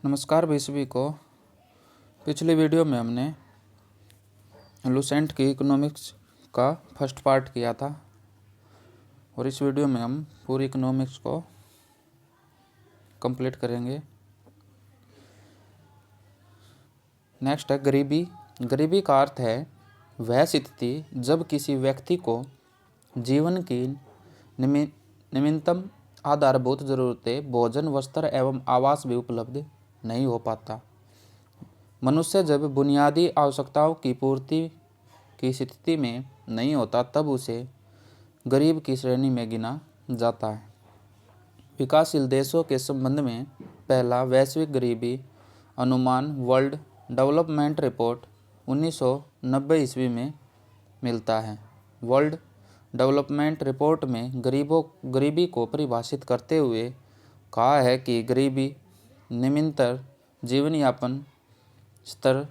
नमस्कार भाई सभी को। पिछली वीडियो में हमने लुसेंट की इकोनॉमिक्स का फर्स्ट पार्ट किया था और इस वीडियो में हम पूरी इकोनॉमिक्स को कंप्लीट करेंगे। नेक्स्ट है गरीबी। गरीबी का अर्थ है वह स्थिति जब किसी व्यक्ति को जीवन की निम्नतम आधारभूत ज़रूरतें भोजन, वस्त्र एवं आवास भी उपलब्ध नहीं हो पाता। मनुष्य जब बुनियादी आवश्यकताओं की पूर्ति की स्थिति में नहीं होता तब उसे गरीब की श्रेणी में गिना जाता है। विकासशील देशों के संबंध में पहला वैश्विक गरीबी अनुमान वर्ल्ड डेवलपमेंट रिपोर्ट 1990 ईस्वी में मिलता है। वर्ल्ड डेवलपमेंट रिपोर्ट में गरीबी को परिभाषित करते हुए कहा है कि गरीबी निम्नतर जीवन यापन स्तर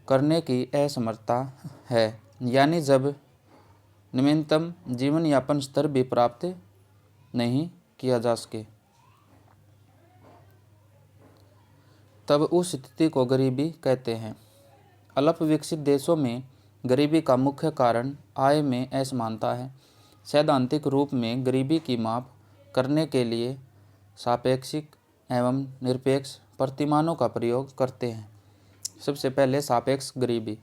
करने की असमर्थता है, यानी जब निम्नतम जीवन यापन स्तर भी प्राप्त नहीं किया जा सके तब उस स्थिति को गरीबी कहते हैं। अल्प विकसित देशों में गरीबी का मुख्य कारण आय में असमानता है। सैद्धांतिक रूप में गरीबी की माप करने के लिए सापेक्षिक एवं निरपेक्ष प्रतिमानों का प्रयोग करते हैं। सबसे पहले सापेक्ष गरीबी।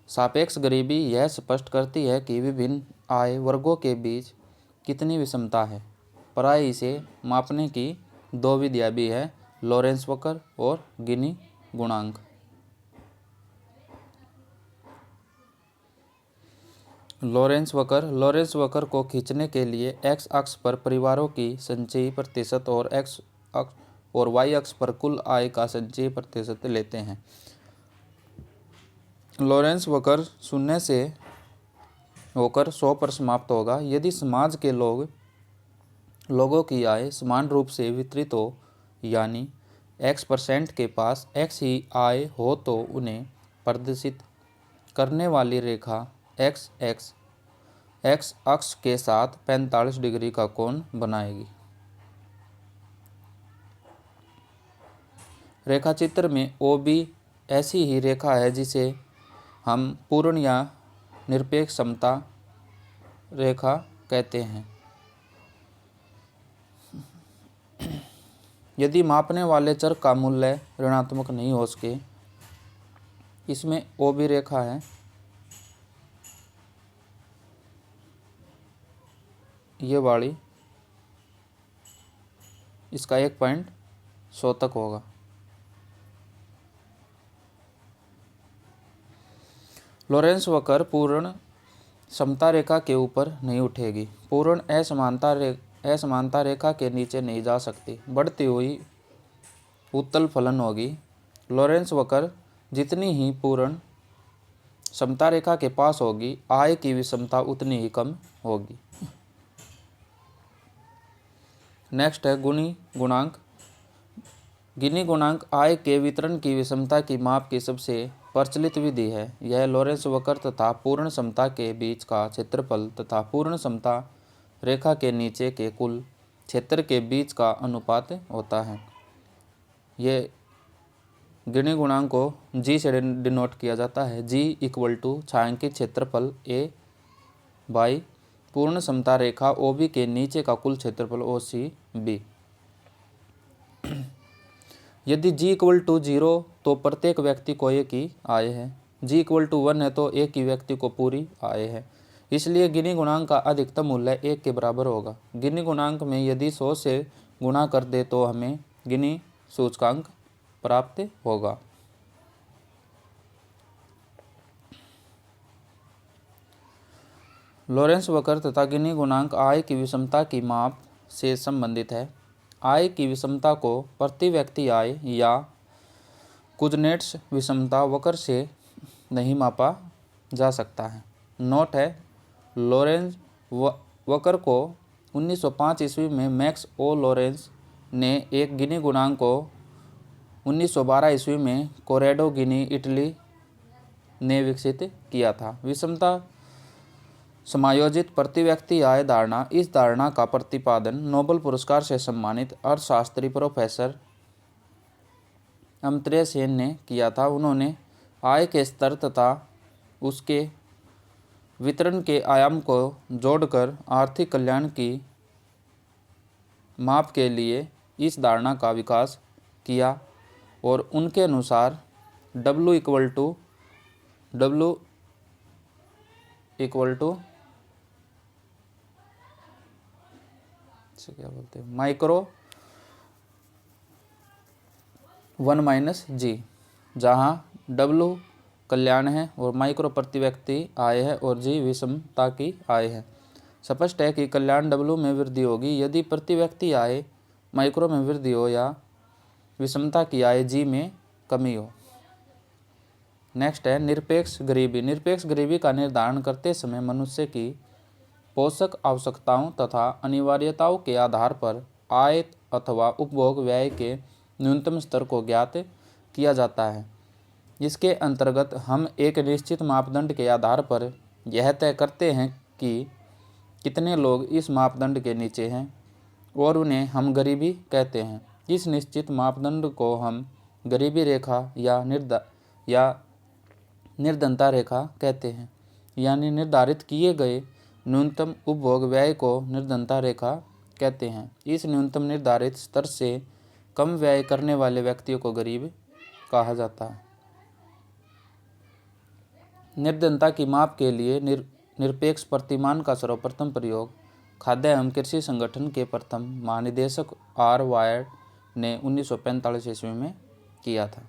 सापेक्ष गरीबी यह स्पष्ट करती है कि विभिन्न आय वर्गों के बीच कितनी विषमता है। प्राय इसे मापने की दो विधियाँ भी है, लॉरेंस वक्र और गिनी गुणांक। लॉरेंस वक्र को खींचने के लिए एक्स अक्ष पर परिवारों की संचयी प्रतिशत और वाई अक्ष पर कुल आय का संचयी प्रतिशत लेते हैं। लॉरेंस वक्र 0 से होकर 100 पर समाप्त होगा यदि समाज के लोगों की आय समान रूप से वितरित हो, यानी x% के पास x ही आय हो तो उन्हें प्रदर्शित करने वाली रेखा x अक्ष के साथ 45 डिग्री का कोण बनाएगी। रेखाचित्र में OB ऐसी ही रेखा है जिसे हम पूर्ण या निरपेक्ष समता रेखा कहते हैं। यदि मापने वाले चर का मूल्य ऋणात्मक नहीं हो सके, इसमें OB रेखा है, ये वाली, इसका 1 पॉइंट 100 तक होगा। लॉरेंस वक्र पूर्ण समता रेखा के ऊपर नहीं उठेगी, पूर्ण असमानता रेखा के नीचे नहीं जा सकती, बढ़ती हुई उत्तल फलन होगी। लॉरेंस वक्र जितनी ही पूर्ण समता रेखा के पास होगी, आय की विषमता उतनी ही कम होगी। नेक्स्ट है गिनी गुणांक। गिनी गुणांक आय के वितरण की विषमता की माप की सबसे प्रचलित विधि है। यह लॉरेंस वक्र तथा पूर्ण समता के बीच का क्षेत्रफल तथा पूर्ण समता रेखा के नीचे के कुल क्षेत्र के बीच का अनुपात होता है। ये गिनी गुणांक को G से डिनोट किया जाता है। G = छायांकित क्षेत्रफल A बाई पूर्ण समता रेखा OB के नीचे का कुल क्षेत्रफल OCB। यदि G = 0 तो प्रत्येक व्यक्ति को एक ही आय है। G = 1 है तो एक ही व्यक्ति को पूरी आय है। इसलिए गिनी गुणांक का अधिकतम मूल्य 1 के बराबर होगा। गिनी गुणांक में यदि 100 से गुणा कर दे तो हमें गिनी सूचकांक प्राप्त होगा। लॉरेंस वक्र तथा गिनी गुणांक आय की विषमता की माप से संबंधित है। आय की विषमता को प्रति व्यक्ति आय या कुजनेट्स विषमता वक्र से नहीं मापा जा सकता है। नोट है, लॉरेंस वक्र को 1905 ईस्वी में मैक्स ओ लॉरेंस ने एक गिनी गुणांक को 1912 ईस्वी में कोरेडो गिनी इटली ने विकसित किया था। विषमता समायोजित प्रति व्यक्ति आय धारणा। इस धारणा का प्रतिपादन नोबेल पुरस्कार से सम्मानित अर्थशास्त्री प्रोफेसर अमर्त्य सेन ने किया था। उन्होंने आय के स्तर तथा उसके वितरण के आयाम को जोड़कर आर्थिक कल्याण की माप के लिए इस धारणा का विकास किया और उनके अनुसार W क्या बोलते हैं माइक्रो 1-G, जहाँ W कल्याण है और माइक्रो प्रति व्यक्ति आय है और G विषमता की आय है। स्पष्ट है कि कल्याण W में वृद्धि होगी यदि प्रति व्यक्ति आय माइक्रो में वृद्धि हो या विषमता की आय G में कमी हो। नेक्स्ट है निरपेक्ष गरीबी। निरपेक्ष गरीबी का निर्धारण करते समय मनुष्य की पोषक आवश्यकताओं तथा अनिवार्यताओं के आधार पर आय अथवा उपभोग व्यय के न्यूनतम स्तर को ज्ञात किया जाता है। इसके अंतर्गत हम एक निश्चित मापदंड के आधार पर यह तय करते हैं कि कितने लोग इस मापदंड के नीचे हैं और उन्हें हम गरीबी कहते हैं। इस निश्चित मापदंड को हम गरीबी रेखा या निर्धनता रेखा कहते हैं, यानी निर्धारित किए गए न्यूनतम उपभोग व्यय को निर्धनता रेखा कहते हैं। इस न्यूनतम निर्धारित स्तर से कम व्यय करने वाले व्यक्तियों को गरीब कहा जाता है। निर्धनता की माप के लिए निरपेक्ष प्रतिमान का सर्वप्रथम प्रयोग खाद्य एवं कृषि संगठन के प्रथम महानिदेशक R. वायर्ड ने 1945 ईस्वी में किया था।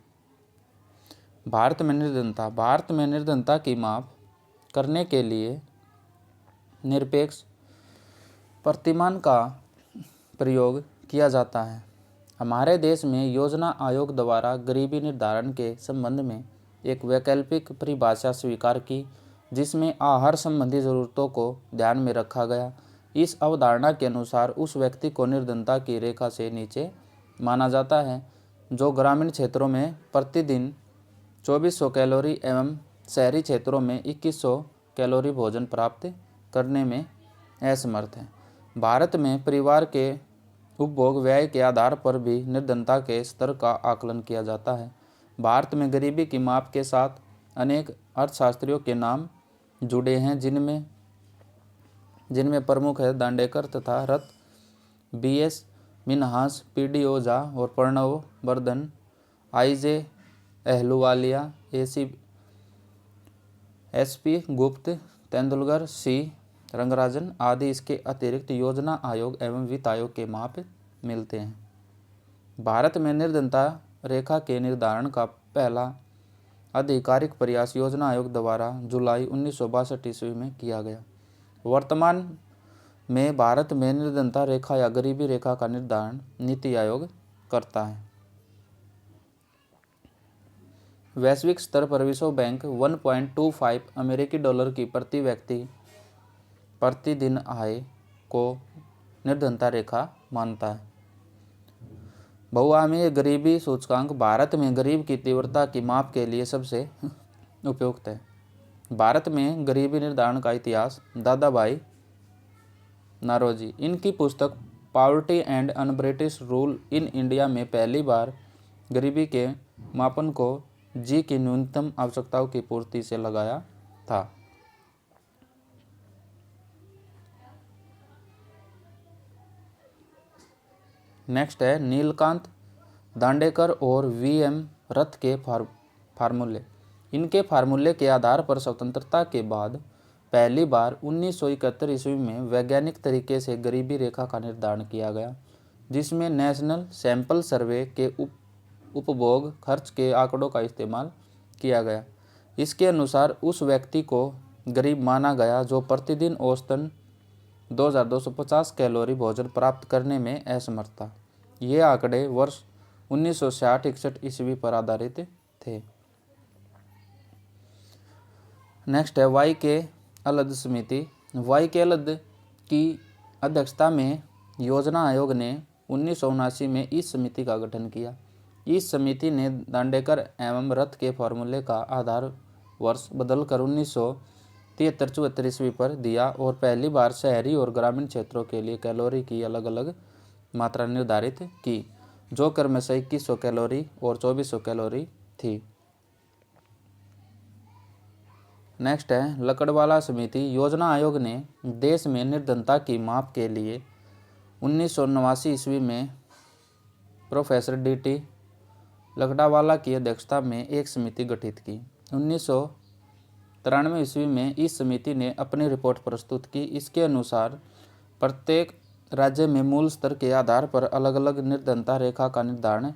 भारत में निर्धनता की माप करने के लिए निरपेक्ष प्रतिमान का प्रयोग किया जाता है। हमारे देश में योजना आयोग द्वारा गरीबी निर्धारण के संबंध में एक वैकल्पिक परिभाषा स्वीकार की, जिसमें आहार संबंधी जरूरतों को ध्यान में रखा गया। इस अवधारणा के अनुसार उस व्यक्ति को निर्धनता की रेखा से नीचे माना जाता है जो ग्रामीण क्षेत्रों में प्रतिदिन 2400 कैलोरी एवं शहरी क्षेत्रों में 2100 कैलोरी भोजन प्राप्त करने में असमर्थ है। भारत में परिवार के उपभोग व्यय के आधार पर भी निर्धनता के स्तर का आकलन किया जाता है। भारत में गरीबी की माप के साथ अनेक अर्थशास्त्रियों के नाम जुड़े हैं, जिनमें प्रमुख है दांडेकर तथा रथ, B.S. मिन्हास, P.D. ओझा और प्रणव वर्धन, I.J. अहलूवालिया, S.P. गुप्त, तेंदुलकर, C. रंगराजन आदि। इसके अतिरिक्त योजना आयोग एवं वित्त आयोग के माप मिलते हैं। भारत में निर्धनता रेखा के निर्धारण का पहला आधिकारिक प्रयास योजना आयोग द्वारा जुलाई 1962 ईस्वी में किया गया। वर्तमान में भारत में निर्धनता रेखा या गरीबी रेखा का निर्धारण नीति आयोग करता है। वैश्विक स्तर पर विश्व बैंक 1.25 अमेरिकी डॉलर की प्रति व्यक्ति प्रतिदिन आय को निर्धनता रेखा मानता है। बहुआयामी गरीबी सूचकांक भारत में गरीब की तीव्रता की माप के लिए सबसे उपयुक्त है। भारत में गरीबी निर्धारण का इतिहास दादा भाई नारोजी, इनकी पुस्तक poverty and un British rule in India में पहली बार गरीबी के मापन को G की न्यूनतम आवश्यकताओं की पूर्ति से लगाया था। नेक्स्ट है नीलकांत दांडेकर और V.M. रथ के फार्मूले। इनके फार्मूले के आधार पर स्वतंत्रता के बाद पहली बार 1971 ईस्वी में वैज्ञानिक तरीके से गरीबी रेखा का निर्धारण किया गया, जिसमें नेशनल सैंपल सर्वे के उपभोग खर्च के आंकड़ों का इस्तेमाल किया गया। इसके अनुसार उस व्यक्ति को गरीब माना गया जो प्रतिदिन औसतन 2250 कैलोरी भोजन प्राप्त करने में असमर्थ था। ये आंकड़े वर्ष 1960-61 ईस्वी पर आधारित थे। नेक्स्ट है वाई के अलद समिति। वाई के अलद की अध्यक्षता में योजना आयोग ने 1979 में इस समिति का गठन किया। इस समिति ने दांडेकर एवं रथ के फार्मूले का आधार वर्ष बदलकर 1973-74 ईस्वी पर दिया और पहली बार शहरी और ग्रामीण क्षेत्रों के लिए कैलोरी की अलग अलग मात्रा निर्धारित की। जो क्रमशः 2100 कैलोरी और 2400 कैलोरी थी। नेक्स्ट है लकड़वाला समिति। योजना आयोग ने देश में निर्धनता की माप के लिए 1989 ईस्वी में प्रोफेसर डी.टी. लकड़वाला की अध्यक्षता में एक समिति गठित की। 1993 ईस्वी में इस समिति ने अपनी रिपोर्ट प्रस्तुत की। इसके अनुसार प्रत्येक राज्य में मूल स्तर के आधार पर अलग अलग निर्धनता रेखा का निर्धारण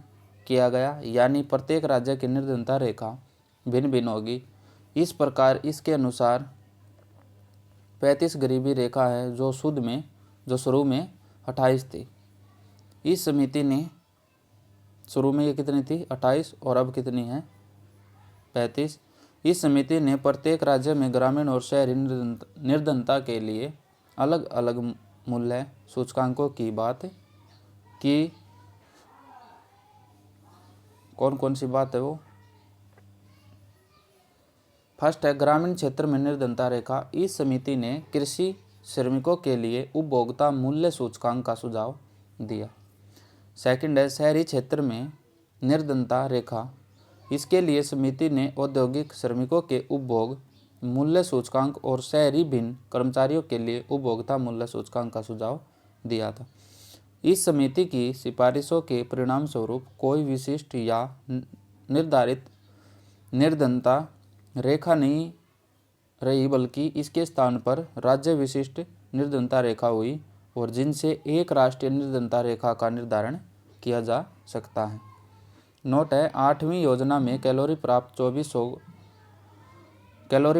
किया गया, यानी प्रत्येक राज्य की निर्धनता रेखा भिन्न भिन्न होगी। इस प्रकार इसके अनुसार 35 गरीबी रेखा है, जो शुरू में 28 थी। इस समिति ने शुरू में ये कितनी थी 28 और अब कितनी है 35। इस समिति ने प्रत्येक राज्य में ग्रामीण और शहरी निर्धनता के लिए अलग अलग मूल्य सूचकांकों की बात की। कौन कौन सी बात है वो? फर्स्ट है ग्रामीण क्षेत्र में निर्धनता रेखा। इस समिति ने कृषि श्रमिकों के लिए उपभोक्ता मूल्य सूचकांक का सुझाव दिया। सेकंड है शहरी क्षेत्र में निर्धनता रेखा। इसके लिए समिति ने औद्योगिक श्रमिकों के उपभोग मूल्य सूचकांक और शहरी भिन्न कर्मचारियों के लिए उपभोक्ता मूल्य सूचकांक का सुझाव दिया था। इस समिति की सिफारिशों के परिणाम स्वरूप कोई विशिष्ट या निर्धारित निर्धनता रेखा नहीं रही, बल्कि इसके स्थान पर राज्य विशिष्ट निर्धनता रेखा हुई और जिनसे एक राष्ट्रीय निर्धनता रेखा का निर्धारण किया जा सकता है। नोट है 8वीं योजना में कैलोरी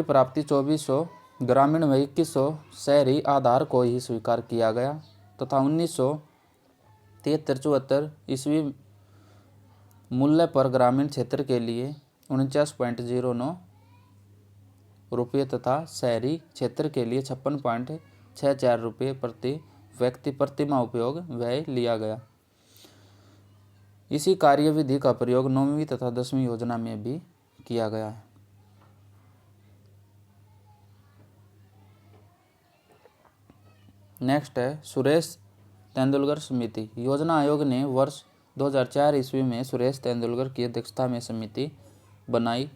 प्राप्ति 2400, ग्रामीण व 2100 शहरी आधार को ही स्वीकार किया गया तथा 1973-74 ईस्वी मूल्य पर ग्रामीण क्षेत्र के लिए 49.09 रुपये तथा शहरी क्षेत्र के लिए 56.64 रुपये प्रति व्यक्ति प्रति माह उपयोग व्यय लिया गया। इसी कार्यविधि का प्रयोग 9वीं तथा 10वीं योजना में भी किया गया है। नेक्स्ट है सुरेश तेंदुलकर समिति। योजना आयोग ने वर्ष 2004 ईस्वी में सुरेश तेंदुलकर की अध्यक्षता में समिति बनाई,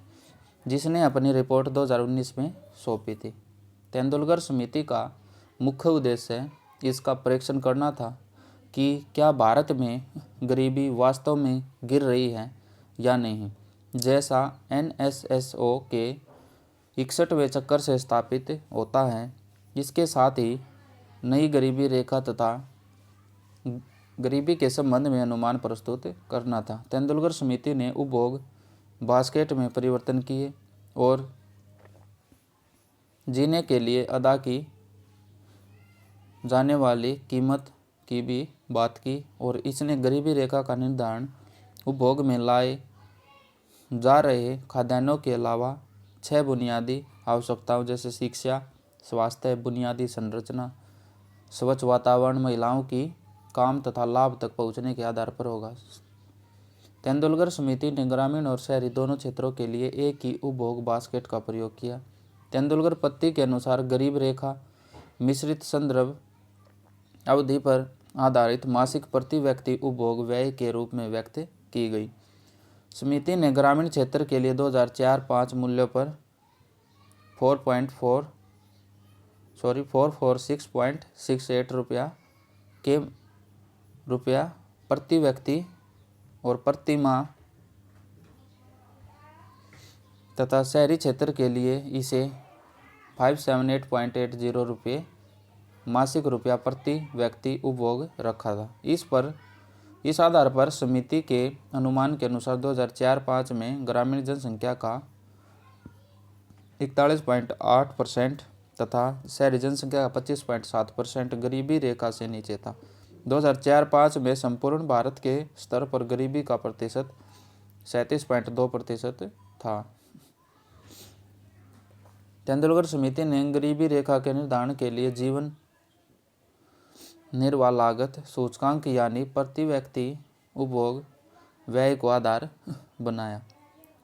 जिसने अपनी रिपोर्ट 2019 में सौंपी थी। तेंदुलकर समिति का मुख्य उद्देश्य इसका परीक्षण करना था कि क्या भारत में गरीबी वास्तव में गिर रही है या नहीं, जैसा NSSO के 61वें चक्कर से स्थापित होता है। इसके साथ ही नई गरीबी रेखा तथा गरीबी के संबंध में अनुमान प्रस्तुत करना था। तेंदुलकर समिति ने उपभोग बास्केट में परिवर्तन किए और जीने के लिए अदा की जाने वाली कीमत की भी बात की और इसने गरीबी रेखा का निर्धारण उपभोग में लाए जा रहे खाद्यान्नों के अलावा 6 बुनियादी आवश्यकताओं जैसे शिक्षा, स्वास्थ्य, बुनियादी संरचना, स्वच्छ वातावरण, महिलाओं की काम तथा लाभ तक पहुंचने के आधार पर होगा। तेंदुलकर समिति ने ग्रामीण और शहरी दोनों क्षेत्रों के लिए एक ही उपभोग बास्केट का प्रयोग किया। तेंदुलकर पत्ती के अनुसार गरीब रेखा मिश्रित संदर्भ अवधि पर आधारित मासिक प्रति व्यक्ति उपभोग व्यय के रूप में व्यक्त की गई। समिति ने ग्रामीण क्षेत्र के लिए 2004-05 मूल्यों पर 446.68 रुपया प्रति व्यक्ति और प्रति माह तथा शहरी क्षेत्र के लिए इसे 578.80 रुपये मासिक रुपया प्रति व्यक्ति उपभोग रखा था। इस आधार पर समिति के अनुमान के अनुसार 2004-05 में ग्रामीण जनसंख्या का 41.8% तथा शहरी जनसंख्या का 25.7% गरीबी रेखा से नीचे था। 2004-05 में संपूर्ण भारत के स्तर पर गरीबी का प्रतिशत 37.2% था। तेंदुलकर समिति ने गरीबी रेखा के निर्धारण के लिए जीवन निर्वाह लागत सूचकांक यानी प्रति व्यक्ति उपभोग व्यय को आधार बनाया।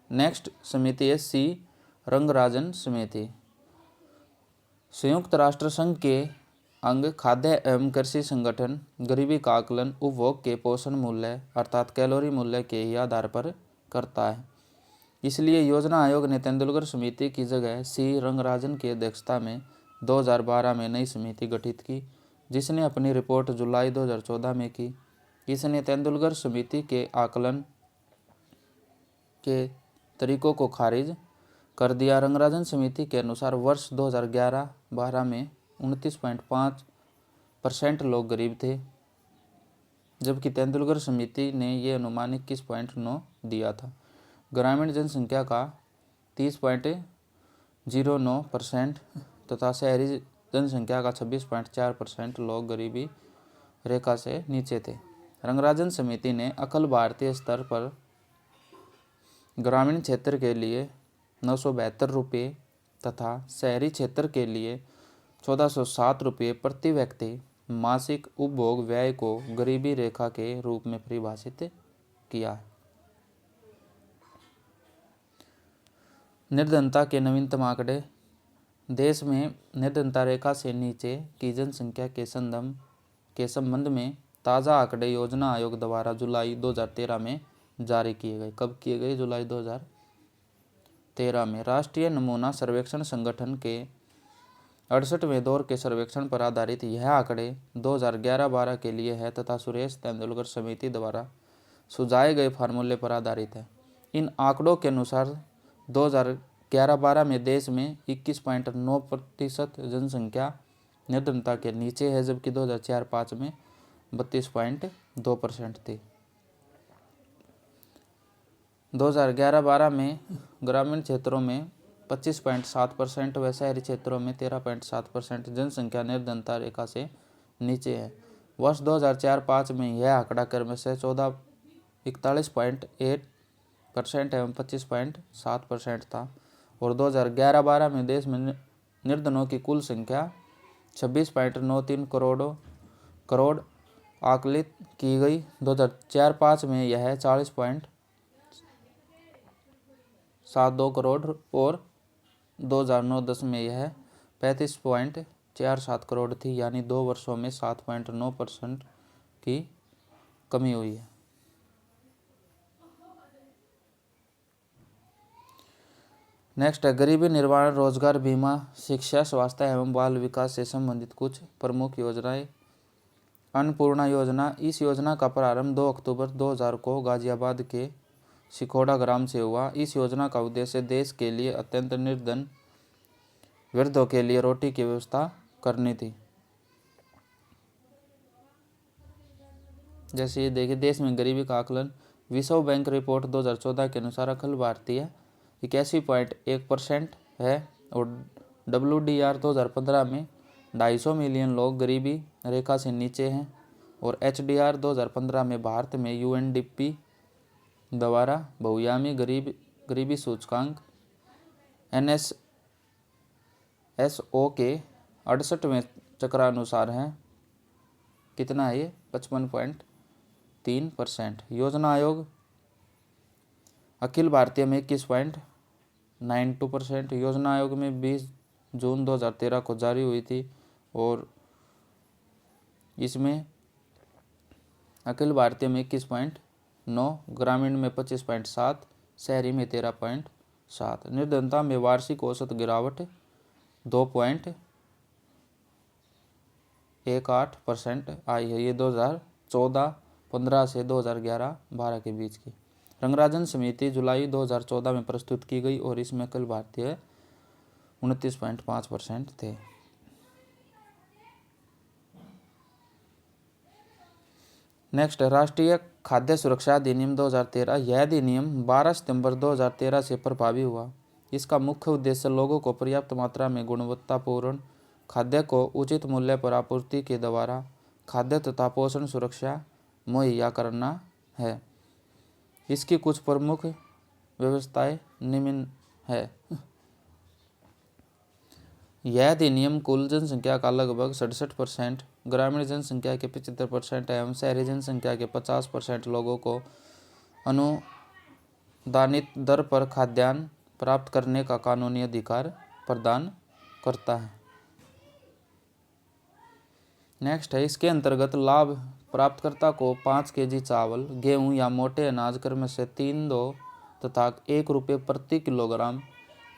नेक्स्ट समिति है सी रंगराजन समिति। संयुक्त राष्ट्र संघ के अंग खाद्य एवं कृषि संगठन गरीबी का आकलन उपभोग के पोषण मूल्य अर्थात कैलोरी मूल्य के ही आधार पर करता है। इसलिए योजना आयोग ने तेंदुलकर समिति की जगह सी रंगराजन की अध्यक्षता में 2012 में नई समिति गठित की, जिसने अपनी रिपोर्ट जुलाई 2014 में की। इसने तेंदुलकर समिति के आकलन के तरीकों को खारिज कर दिया। रंगराजन समिति के अनुसार वर्ष 2011-12 में 29.5% लोग गरीब थे, जबकि तेंदुलकर समिति ने ये अनुमान 21.9 दिया था। ग्रामीण जनसंख्या का 30.09% तथा शहरी जनसंख्या का 26.4% लोग गरीबी रेखा से नीचे थे। रंगराजन समिति ने अखिल भारतीय स्तर पर ग्रामीण क्षेत्र के लिए 972 रुपये तथा शहरी क्षेत्र के लिए 1407 रुपये प्रति व्यक्ति मासिक उपभोग व्यय को गरीबी रेखा के रूप में परिभाषित किया है। निर्धनता के नवीनतम आंकड़े। देश में निर्धनता रेखा से नीचे की जनसंख्या के संबंध में ताज़ा आंकड़े योजना आयोग द्वारा जुलाई 2013 में जारी किए गए। कब किए गए? जुलाई 2013 में। राष्ट्रीय नमूना सर्वेक्षण संगठन के 68वें दौर के सर्वेक्षण पर आधारित यह आंकड़े 2011-12 के लिए है तथा सुरेश तेंदुलकर समिति द्वारा सुझाए गए फार्मूले पर आधारित है। इन आंकड़ों के अनुसार 2011-12 में देश में 21.9% जनसंख्या निर्धनता के नीचे है, जबकि 2004-05 में 32.2% थी। 2011-12 में ग्रामीण क्षेत्रों में 25.7% व शहरी क्षेत्रों में 13.7% जनसंख्या निर्धनता रेखा से नीचे है। वर्ष 2004-05 में यह आंकड़ा क्रमशः 41.8% एवं 25.7% था और 2011-12 में देश में निर्धनों की कुल संख्या 26.93 करोड़ आकलित की गई। 2004-05 में यह 40.72 करोड़ और 2009-10 में यह 35.47 करोड़ थी, यानी 2 वर्षों में 7.9% की कमी हुई है। नेक्स्ट है गरीबी निवारण रोजगार बीमा शिक्षा स्वास्थ्य एवं बाल विकास से संबंधित कुछ प्रमुख योजनाएं। अन्नपूर्णा योजना। इस योजना का प्रारंभ 2 अक्टूबर 2000 को गाजियाबाद के सिखोड़ा ग्राम से हुआ। इस योजना का उद्देश्य देश के लिए अत्यंत निर्धन वृद्धों के लिए रोटी की व्यवस्था करनी थी। जैसे ये देखिए, देश में गरीबी का आकलन। विश्व बैंक रिपोर्ट 2014 के अनुसार अखिल भारतीय 81.1% है और WDR 2015 में 250 मिलियन लोग गरीबी रेखा से नीचे हैं और HDR 2015 में भारत में UNDP द्वारा बहुआयामी गरीबी सूचकांक NSSO के 68वें चक्रानुसार है। कितना है ये? 55.3%। योजना आयोग अखिल भारतीय में 21.92%। योजना आयोग में 20 जून 2013 को जारी हुई थी और इसमें अखिल भारतीय में 21.9, ग्रामीण में 25.7, शहरी में 13.7। निर्धनता में वार्षिक औसत गिरावट 2.18% आई है। ये 2014-15 से 2011-12 के बीच की। रंगराजन समिति जुलाई 2014 में प्रस्तुत की गई और इसमें अखिल भारतीय 29.5% थे। नेक्स्ट, राष्ट्रीय खाद्य सुरक्षा अधिनियम 2013। यह अधिनियम 12 सितंबर 2013 से प्रभावी हुआ। इसका मुख्य उद्देश्य लोगों को पर्याप्त मात्रा में गुणवत्तापूर्ण खाद्य को उचित मूल्य पर आपूर्ति के द्वारा खाद्य तथा पोषण सुरक्षा मुहैया करना है। इसकी कुछ प्रमुख व्यवस्थाएं निम्न है। यह अधिनियम कुल जनसंख्या का लगभग 67%, ग्रामीण जनसंख्या के 75% एवं शहरी जनसंख्या के 50% लोगों को अनुदानित दर पर खाद्यान्न प्राप्त करने का कानूनी अधिकार प्रदान करता है। नेक्स्ट है, इसके अंतर्गत लाभ प्राप्तकर्ता को 5 केजी चावल, गेहूं या मोटे अनाज क्रम से 3, 2 तथा 1 रुपये प्रति किलोग्राम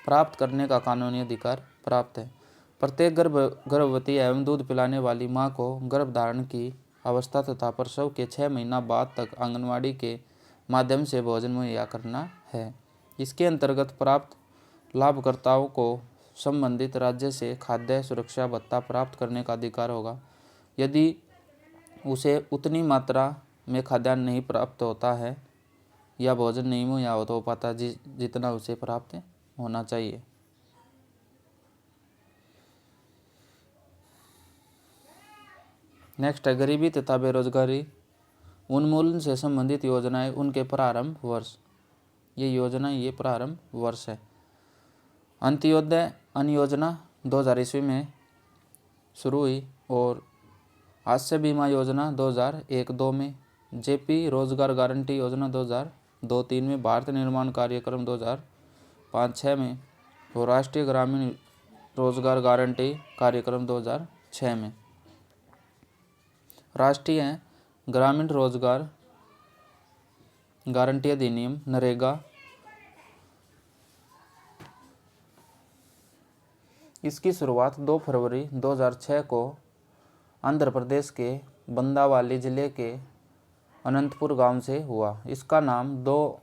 प्राप्त करने का कानूनी अधिकार प्राप्त है। प्रत्येक गर्भवती एवं दूध पिलाने वाली मां को गर्भधारण की अवस्था तथा प्रसव के 6 महीना बाद तक आंगनवाड़ी के माध्यम से भोजन मुहैया करना है। इसके अंतर्गत प्राप्त लाभकर्ताओं को संबंधित राज्य से खाद्य सुरक्षा भत्ता प्राप्त करने का अधिकार होगा। यदि उसे उतनी मात्रा में खाद्यान्न नहीं प्राप्त होता है या भोजन नहीं मुहैया हो पाता जितना उसे प्राप्त होना चाहिए। नेक्स्ट है, गरीबी तथा बेरोजगारी उन्मूलन से संबंधित योजनाएं, उनके प्रारंभ वर्ष। ये प्रारंभ वर्ष है। अंत्योदय अन्न योजना 2000 ईस्वी में शुरू हुई और हास्य बीमा योजना 2001-2 में, जेपी रोजगार गारंटी योजना 2002-3 में, भारत निर्माण कार्यक्रम 2005-6 में और राष्ट्रीय ग्रामीण रोजगार गारंटी कार्यक्रम 2006 में। राष्ट्रीय ग्रामीण रोजगार गारंटी अधिनियम नरेगा, इसकी शुरुआत 2 फरवरी 2006 को आंध्र प्रदेश के बंदावाली जिले के अनंतपुर गांव से हुआ। इसका नाम 2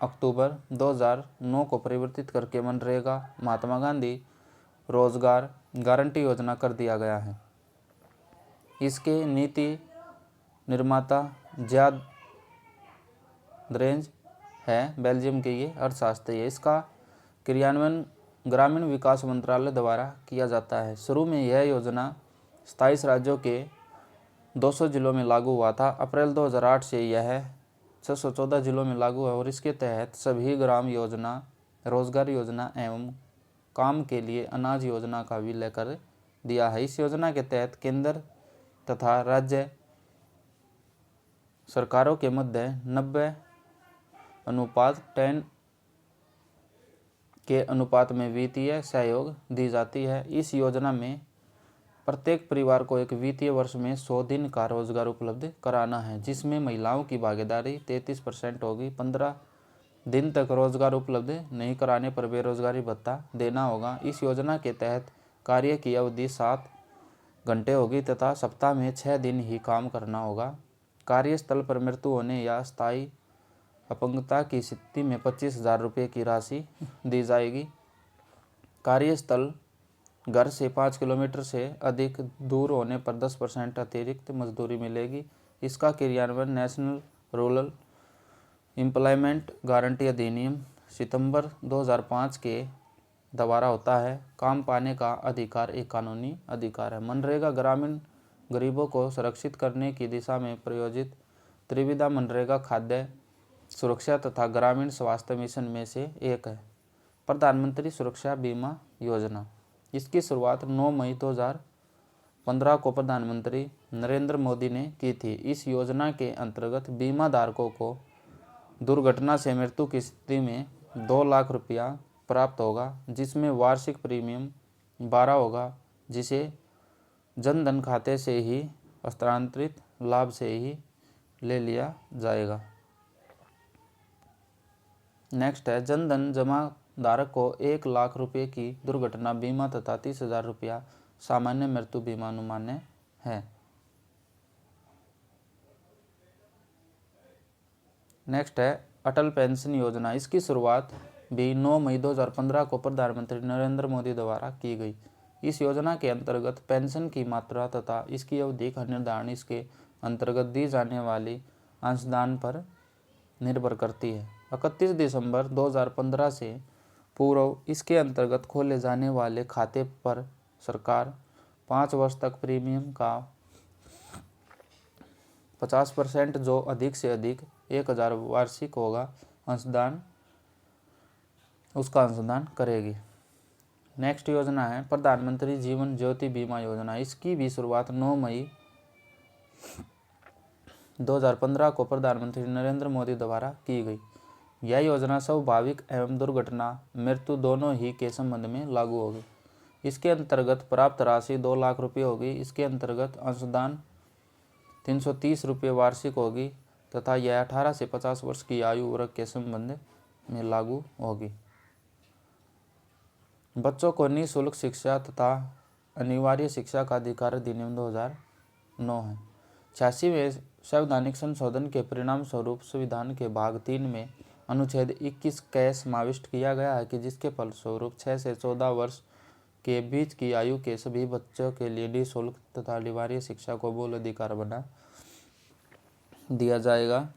अक्टूबर 2009 को परिवर्तित करके मनरेगा महात्मा गांधी रोजगार गारंटी योजना कर दिया गया है। इसके नीति निर्माता ज़ियाद द्रेंज है, बेल्जियम के ये अर्थशास्त्री है। इसका क्रियान्वयन ग्रामीण विकास मंत्रालय द्वारा किया जाता है। शुरू में यह योजना 27 राज्यों के 200 जिलों में लागू हुआ था। अप्रैल 2008 से यह 614 जिलों में लागू है और इसके तहत सभी ग्राम योजना, रोजगार योजना एवं काम के लिए अनाज योजना का विलय कर दिया है। इस योजना के तहत केंद्र तथा राज्य सरकारों के मध्य 90:10 के अनुपात में वित्तीय सहयोग दी जाती है। इस योजना में प्रत्येक परिवार को एक वित्तीय वर्ष में 100 दिन का रोजगार उपलब्ध कराना है, जिसमें महिलाओं की भागीदारी 33% होगी। 15 दिन तक रोजगार उपलब्ध नहीं कराने पर बेरोजगारी भत्ता देना होगा। इस योजना के तहत कार्य की अवधि 7 घंटे होगी तथा सप्ताह में 6 दिन ही काम करना होगा। कार्यस्थल पर मृत्यु होने या स्थायी अपंगता की स्थिति में 25,000 रुपये की राशि दी जाएगी। कार्यस्थल घर से 5 किलोमीटर से अधिक दूर होने पर 10% अतिरिक्त मजदूरी मिलेगी। इसका क्रियान्वयन नेशनल रूरल एम्प्लॉयमेंट गारंटी अधिनियम सितंबर 2005 के द्वारा होता है। काम पाने का अधिकार एक कानूनी अधिकार है। मनरेगा ग्रामीण गरीबों को सुरक्षित करने की दिशा में प्रायोजित त्रिविधा मनरेगा खाद्य सुरक्षा तथा ग्रामीण स्वास्थ्य मिशन में से एक है। प्रधानमंत्री सुरक्षा बीमा योजना, इसकी शुरुआत 9 मई 2015 को प्रधानमंत्री नरेंद्र मोदी ने की थी। इस योजना के अंतर्गत बीमा धारकों को दुर्घटना से मृत्यु की स्थिति में 2 लाख रुपया प्राप्त होगा, जिसमें वार्षिक प्रीमियम 12 होगा, जिसे जन धन खाते से ही हस्तांतरित लाभ से ही ले लिया जाएगा। नेक्स्ट है, जन धन जमा धारक को 1 लाख रुपये की दुर्घटना बीमा तथा 30,000 रुपया सामान्य मृत्यु बीमा अनुमान्य है। नेक्स्ट है, अटल पेंशन योजना, इसकी शुरुआत भी 9 मई 2015 को प्रधानमंत्री नरेंद्र मोदी द्वारा की गई। इस योजना के अंतर्गत पेंशन की मात्रा तथा इसकी अवधि का निर्धारण इसके अंतर्गत दी जाने वाली अंशदान पर निर्भर करती है। 31 दिसंबर 2015 से पूर्व इसके अंतर्गत खोले जाने वाले खाते पर सरकार 5 वर्ष तक प्रीमियम का 50% जो अधिक से अधिक 1,000 वार्षिक होगा उसका अंशदान करेगी। नेक्स्ट योजना है प्रधानमंत्री जीवन ज्योति बीमा योजना, इसकी भी शुरुआत 9 मई 2015 को प्रधानमंत्री नरेंद्र मोदी द्वारा की गई। यह योजना स्वाभाविक एवं दुर्घटना मृत्यु दोनों ही के संबंध में लागू होगी। इसके अंतर्गत प्राप्त राशि 2 लाख रुपये होगी। इसके अंतर्गत अंशदान 330 रुपये वार्षिक होगी तथा यह 18 से 50 वर्ष की आयु वर्ग के संबंध में लागू होगी। बच्चों को निःशुल्क शिक्षा तथा अनिवार्य शिक्षा का अधिकार अधिनियम 2009 है। 86वें संवैधानिक संशोधन के परिणाम स्वरूप संविधान के भाग 3 में अनुच्छेद 21 क समाविष्ट किया गया है कि जिसके फलस्वरूप 6 से 14 वर्ष के बीच की आयु के सभी बच्चों के लिए निःशुल्क तथा अनिवार्य शिक्षा को मूल अधिकार बना दिया जाएगा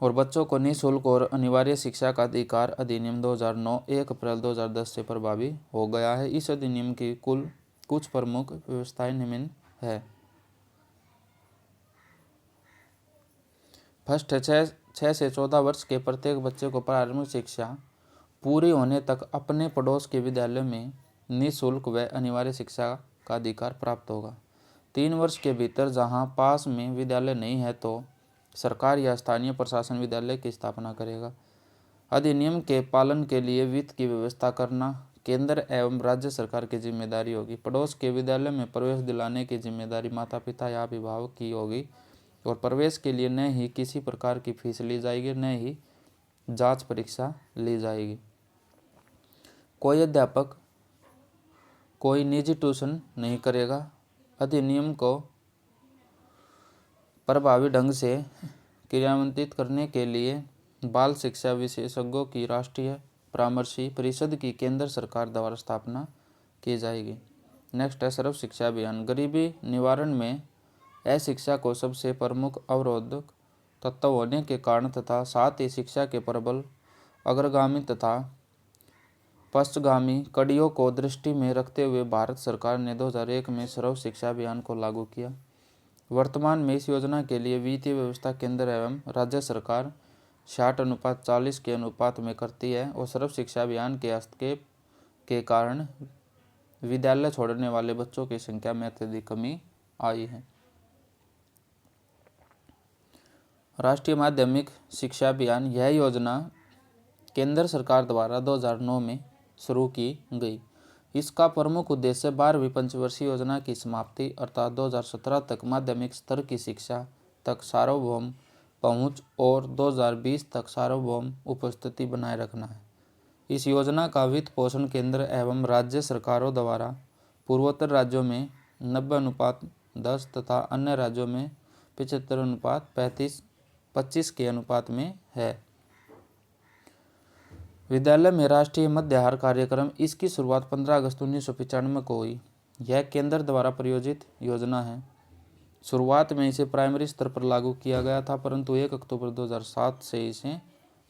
और बच्चों को निःशुल्क और अनिवार्य शिक्षा का अधिकार अधिनियम 2009 1 अप्रैल 2010 से प्रभावी हो गया है। इस अधिनियम की कुल कुछ प्रमुख व्यवस्थाएं निम्न है। फर्स्ट है 6 से 14 वर्ष के प्रत्येक बच्चे को प्रारंभिक शिक्षा पूरी होने तक अपने पड़ोस के विद्यालय में निःशुल्क व अनिवार्य शिक्षा का अधिकार प्राप्त होगा। 3 वर्ष के भीतर जहां पास में विद्यालय नहीं है तो सरकार या स्थानीय प्रशासन विद्यालय की स्थापना करेगा। अधिनियम के पालन के लिए वित्त की व्यवस्था करना केंद्र एवं राज्य सरकार की जिम्मेदारी होगी। पड़ोस के विद्यालय में प्रवेश दिलाने की जिम्मेदारी माता पिता या अभिभावक की होगी और प्रवेश के लिए न ही किसी प्रकार की फीस ली जाएगी न ही जांच परीक्षा ली जाएगी। कोई अध्यापक कोई निजी ट्यूशन नहीं करेगा। अधिनियम को प्रभावी ढंग से क्रियान्वित करने के लिए बाल शिक्षा विशेषज्ञों की राष्ट्रीय परामर्शी परिषद की केंद्र सरकार द्वारा स्थापना की जाएगी। नेक्स्ट है सर्व शिक्षा अभियान। गरीबी निवारण में अशिक्षा को सबसे प्रमुख अवरोधक तत्व होने के कारण तथा साथ ही शिक्षा के प्रबल अग्रगामी तथा पश्चगामी कड़ियों को दृष्टि में रखते हुए भारत सरकार ने 2001 में सर्व शिक्षा अभियान को लागू किया। वर्तमान में इस योजना के लिए वित्तीय व्यवस्था केंद्र एवं राज्य सरकार 60:40 के अनुपात में करती है और सर्व शिक्षा अभियान के हस्तक्षेप के कारण विद्यालय छोड़ने वाले बच्चों की संख्या में अत्यधिक कमी आई है। राष्ट्रीय माध्यमिक शिक्षा अभियान यह योजना केंद्र सरकार द्वारा 2009 में शुरू की गई। इसका प्रमुख उद्देश्य 12वीं पंचवर्षीय योजना की समाप्ति अर्थात 2017 तक माध्यमिक स्तर की शिक्षा तक सार्वभौम पहुंच और 2020 तक सार्वभौम उपस्थिति बनाए रखना है। इस योजना का वित्त पोषण केंद्र एवं राज्य सरकारों द्वारा पूर्वोत्तर राज्यों में 90:10 तथा अन्य राज्यों में 75:25 के अनुपात में है। विद्यालय में राष्ट्रीय मध्याहार कार्यक्रम इसकी शुरुआत 15 अगस्त 1995 को हुई। यह केंद्र द्वारा प्रायोजित योजना है। शुरुआत में इसे प्राइमरी स्तर पर लागू किया गया था परंतु 1 अक्टूबर 2007 से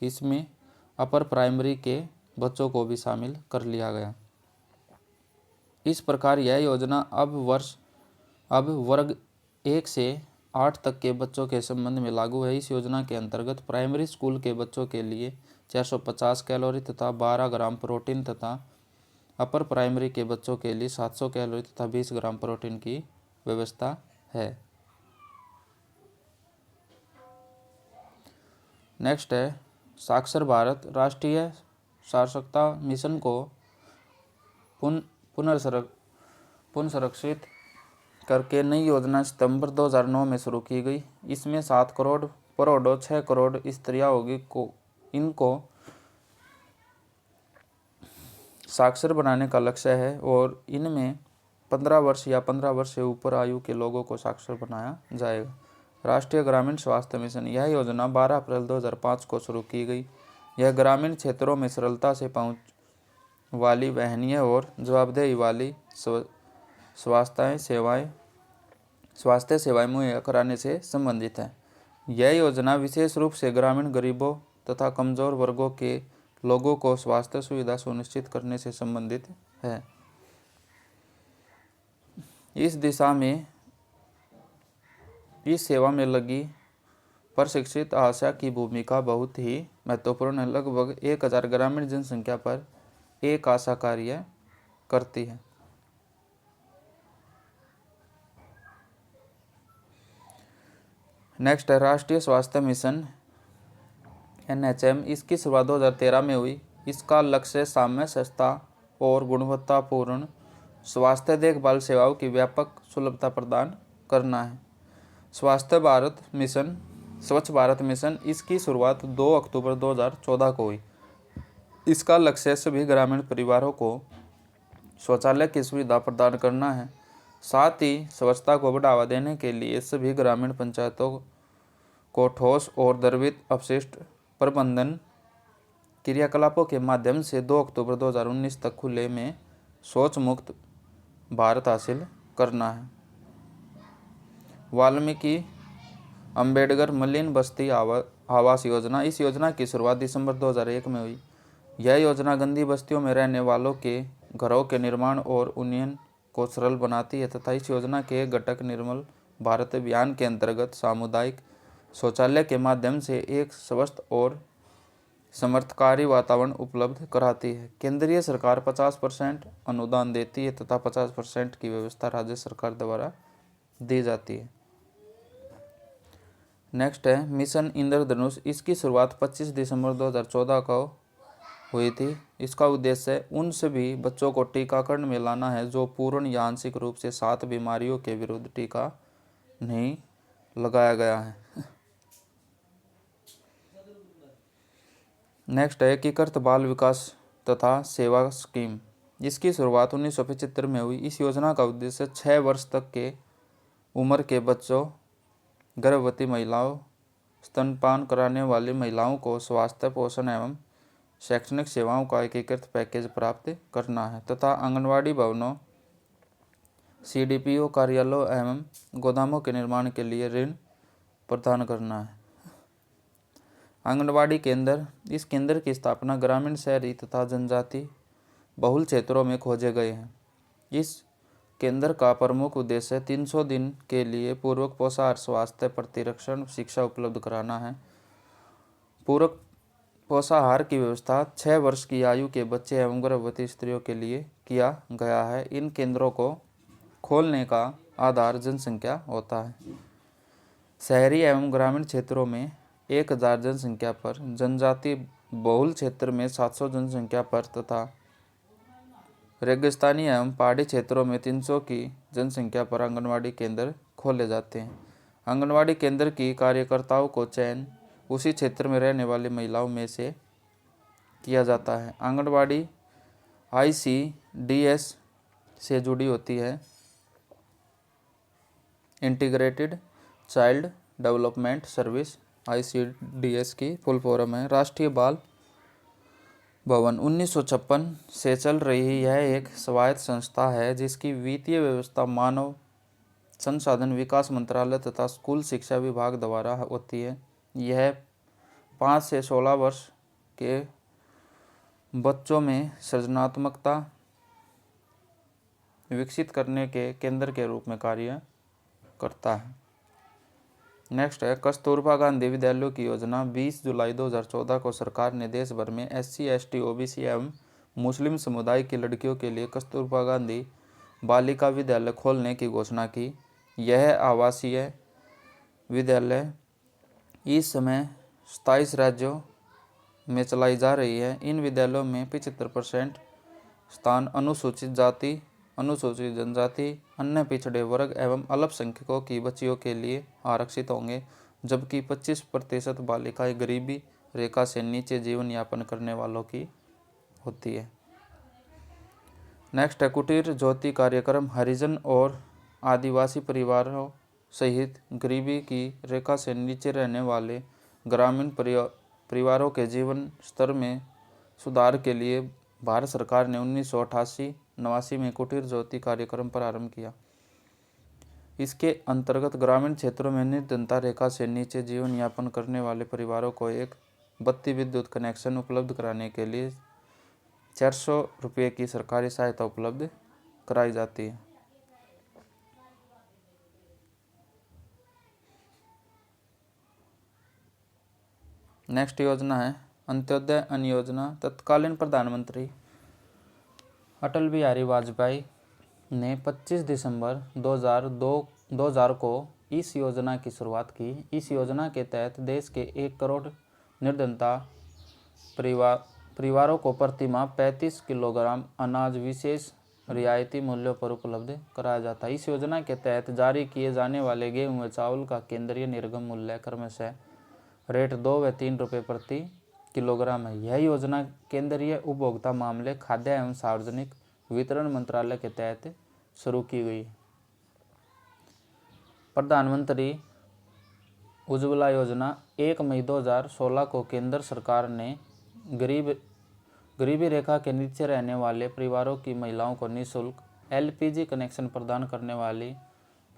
इसमें अपर प्राइमरी के बच्चों को भी शामिल कर लिया गया। इस प्रकार यह योजना अब वर्ग 1 से 8 तक के बच्चों के संबंध में लागू है। इस योजना के अंतर्गत प्राइमरी स्कूल के बच्चों के लिए 450 कैलोरी तथा 12 ग्राम प्रोटीन तथा अपर प्राइमरी के बच्चों के लिए 700 कैलोरी तथा 20 ग्राम प्रोटीन की व्यवस्था है। नेक्स्ट है साक्षर भारत। राष्ट्रीय साक्षरता मिशन को पुनर्संरक्षित करके नई योजना सितंबर 2009 में शुरू की गई। इसमें 7 करोड़ प्रौढ़ 6 करोड़ स्त्रियां होगी इनको साक्षर बनाने का लक्ष्य है और इनमें 15 वर्ष या 15 वर्ष से ऊपर आयु के लोगों को साक्षर बनाया जाएगा। राष्ट्रीय ग्रामीण स्वास्थ्य मिशन यह योजना 12 अप्रैल 2005 को शुरू की गई। यह ग्रामीण क्षेत्रों में सरलता से पहुंच वाली वहनीय और जवाबदेही वाली स्वास्थ्य सेवाएं मुहैया कराने से संबंधित है। यह योजना विशेष रूप से ग्रामीण गरीबों तथा कमजोर वर्गों के लोगों को स्वास्थ्य सुविधा सुनिश्चित करने से संबंधित है। इस दिशा में इस सेवा में लगी प्रशिक्षित आशा की भूमिका बहुत ही महत्वपूर्ण है। लगभग 1000 ग्रामीण जनसंख्या पर एक आशा कार्य करती है। नेक्स्ट है राष्ट्रीय स्वास्थ्य मिशन NHM। इसकी शुरुआत 2013 में हुई। इसका लक्ष्य साम्य, सस्ता और गुणवत्तापूर्ण स्वास्थ्य देखभाल सेवाओं की व्यापक सुलभता प्रदान करना है। स्वच्छ भारत मिशन इसकी शुरुआत 2 अक्टूबर 2014 को हुई। इसका लक्ष्य सभी ग्रामीण परिवारों को शौचालय की सुविधा प्रदान करना है। साथ ही स्वच्छता को बढ़ावा देने के लिए सभी ग्रामीण पंचायतों को ठोस और द्रवित अपशिष्ट प्रबंधन क्रियाकलापों के माध्यम से 2 अक्टूबर 2019 तक खुले में शौच मुक्त भारत हासिल करना है। वाल्मीकि अंबेडकर मलिन बस्ती आवास योजना, इस योजना की शुरुआत दिसंबर 2001 में हुई। यह योजना गंदी बस्तियों में रहने वालों के घरों के निर्माण और उन्नयन को सरल बनाती है तथा इस योजना के एक घटक निर्मल भारत अभियान के अंतर्गत सामुदायिक शौचालय के माध्यम से एक स्वस्थ और समर्थकारी वातावरण उपलब्ध कराती है। केंद्रीय सरकार 50% अनुदान देती है तथा 50% की व्यवस्था राज्य सरकार द्वारा दी जाती है। नेक्स्ट है मिशन इंद्रधनुष, इसकी शुरुआत 25 दिसंबर 2014 को हुई थी। इसका उद्देश्य उन सभी बच्चों को टीकाकरण में लाना है जो पूर्ण या आंशिक रूप से 7 बीमारियों के विरुद्ध टीका नहीं लगाया गया है। नेक्स्ट है एकीकृत बाल विकास तथा सेवा स्कीम, जिसकी शुरुआत 1975 में हुई। इस योजना का उद्देश्य 6 वर्ष तक के उम्र के बच्चों, गर्भवती महिलाओं, स्तनपान कराने वाली महिलाओं को स्वास्थ्य, पोषण एवं शैक्षणिक सेवाओं का एकीकृत पैकेज प्राप्त करना है तथा आंगनवाड़ी भवनों, CDPO कार्यालयों एवं गोदामों के निर्माण के लिए ऋण प्रदान करना है। आंगनवाड़ी केंद्र, इस केंद्र की स्थापना ग्रामीण, शहरी तथा जनजाति बहुल क्षेत्रों में खोजे गए हैं। इस केंद्र का प्रमुख उद्देश्य 300 दिन के लिए पूरक पोषाहार, स्वास्थ्य, प्रतिरक्षण शिक्षा उपलब्ध कराना है। पूरक पोषाहार की व्यवस्था 6 वर्ष की आयु के बच्चे एवं गर्भवती स्त्रियों के लिए किया गया है। इन केंद्रों को खोलने का आधार जनसंख्या होता है। शहरी एवं ग्रामीण क्षेत्रों में 1000 जनसंख्या पर, जनजाति बहुल क्षेत्र में 700 जनसंख्या पर तथा रेगिस्तानी एवं पहाड़ी क्षेत्रों में 300 की जनसंख्या पर आंगनवाड़ी केंद्र खोले जाते हैं। आंगनवाड़ी केंद्र की कार्यकर्ताओं को चयन उसी क्षेत्र में रहने वाली महिलाओं में से किया जाता है। आंगनवाड़ी ICDS से जुड़ी होती है। Integrated child development service, ICDS की फुल फॉर्म है। राष्ट्रीय बाल भवन 1956 से चल रही यह एक स्वायत्त संस्था है जिसकी वित्तीय व्यवस्था मानव संसाधन विकास मंत्रालय तथा स्कूल शिक्षा विभाग द्वारा होती है। यह 5 से 16 वर्ष के बच्चों में सृजनात्मकता विकसित करने के केंद्र के रूप में कार्य करता है। नेक्स्ट है कस्तूरबा गांधी विद्यालयों की योजना। 20 जुलाई 2014 को सरकार ने देश भर में SC, ST, OBC एवं मुस्लिम समुदाय की लड़कियों के लिए कस्तूरबा गांधी बालिका विद्यालय खोलने की घोषणा की। यह आवासीय विद्यालय इस समय 27 राज्यों में चलाई जा रही है। इन विद्यालयों में 75% स्थान अनुसूचित जाति, अनुसूचित जनजाति, अन्य पिछड़े वर्ग एवं अल्पसंख्यकों की बच्चियों के लिए आरक्षित होंगे, जबकि 25% बालिकाएं गरीबी रेखा से नीचे जीवन यापन करने वालों की होती है। नेक्स्ट है कुटीर ज्योति कार्यक्रम। हरिजन और आदिवासी परिवारों सहित गरीबी की रेखा से नीचे रहने वाले ग्रामीण परिवारों के जीवन स्तर में सुधार के लिए भारत सरकार ने 1988-89 में कुटीर ज्योति कार्यक्रम प्रारंभ किया। इसके अंतर्गत ग्रामीण क्षेत्रों में निर्धनता रेखा से नीचे जीवन यापन करने वाले परिवारों को एक बत्ती विद्युत कनेक्शन उपलब्ध कराने के लिए 400 रुपये की सरकारी सहायता उपलब्ध कराई जाती है। नेक्स्ट योजना है अंत्योदय अन्न योजना। तत्कालीन प्रधानमंत्री अटल बिहारी वाजपेयी ने 25 दिसंबर 2000 को इस योजना की शुरुआत की। इस योजना के तहत देश के 1 करोड़ निर्धनता परिवारों को प्रति माह 35 किलोग्राम अनाज विशेष रियायती मूल्यों पर उपलब्ध कराया जाता है। इस योजना के तहत जारी किए जाने वाले गेहूं व चावल का केंद्रीय निर्गम मूल्य क्रमशः रेट 2 व 3 रुपये प्रति किलोग्राम है। यह योजना केंद्रीय उपभोक्ता मामले, खाद्य एवं सार्वजनिक वितरण मंत्रालय के तहत शुरू की गई। प्रधानमंत्री उज्ज्वला योजना 1 मई 2016 को केंद्र सरकार ने गरीबी रेखा के नीचे रहने वाले परिवारों की महिलाओं को निःशुल्क एलपीजी कनेक्शन प्रदान करने वाली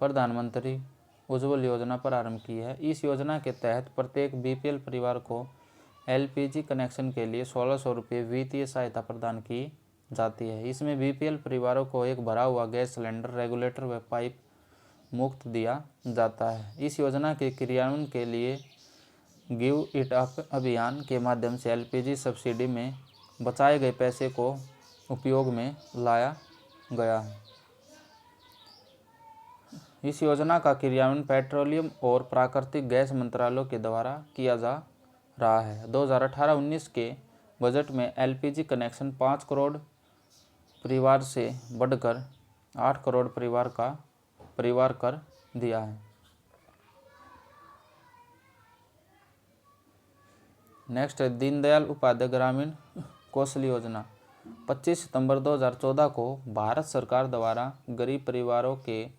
प्रधानमंत्री उज्ज्वल योजना प्रारंभ की है। इस योजना के तहत प्रत्येक बीपीएल परिवार को एलपीजी कनेक्शन के लिए 1600 रुपये वित्तीय सहायता प्रदान की जाती है। इसमें बीपीएल परिवारों को एक भरा हुआ गैस सिलेंडर, रेगुलेटर व पाइप मुफ्त दिया जाता है। इस योजना के क्रियान्वयन के लिए गिव इट अप अभियान के माध्यम से एलपीजी सब्सिडी में बचाए गए पैसे को उपयोग में लाया गया है। इस योजना का क्रियान्वयन पेट्रोलियम और प्राकृतिक गैस मंत्रालयों के द्वारा किया जा रहा है। 2018-19 के बजट में एलपीजी कनेक्शन 5 करोड़ परिवार से बढ़कर 8 करोड़ परिवार कर दिया है। नेक्स्ट है दीनदयाल उपाध्याय ग्रामीण कौशल योजना। 25 सितंबर 2014 को भारत सरकार द्वारा गरीब परिवारों के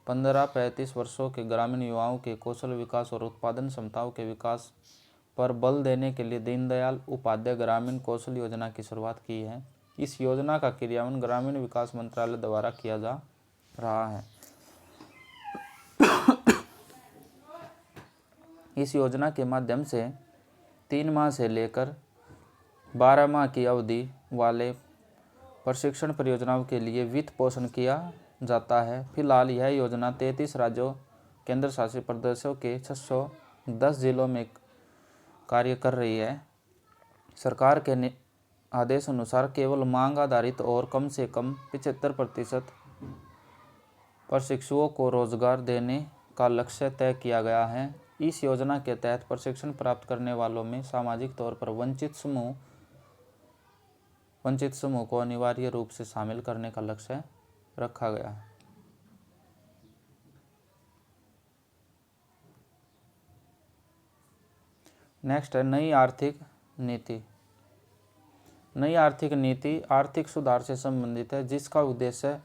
15-35 वर्षों के ग्रामीण युवाओं के कौशल विकास और उत्पादन क्षमताओं के विकास पर बल देने के लिए दीनदयाल उपाध्याय ग्रामीण कौशल योजना की शुरुआत की है। इस योजना का क्रियान्वयन ग्रामीण विकास मंत्रालय द्वारा किया जा रहा है। इस योजना के माध्यम से 3 माह से लेकर 12 माह की अवधि वाले प्रशिक्षण परियोजनाओं के लिए वित्त पोषण किया जाता है। फिलहाल यह योजना 33 राज्यों, केंद्र शासित प्रदेशों के 610 जिलों में कार्य कर रही है। सरकार के आदेश अनुसार केवल मांग आधारित और कम से कम 75% प्रशिक्षुओं को रोजगार देने का लक्ष्य तय किया गया है। इस योजना के तहत प्रशिक्षण प्राप्त करने वालों में सामाजिक तौर पर वंचित समूह को अनिवार्य रूप से शामिल करने का लक्ष्य रखा गया है। नेक्स्ट है नई आर्थिक नीति। नई आर्थिक नीति आर्थिक सुधार से संबंधित है, जिसका उद्देश्य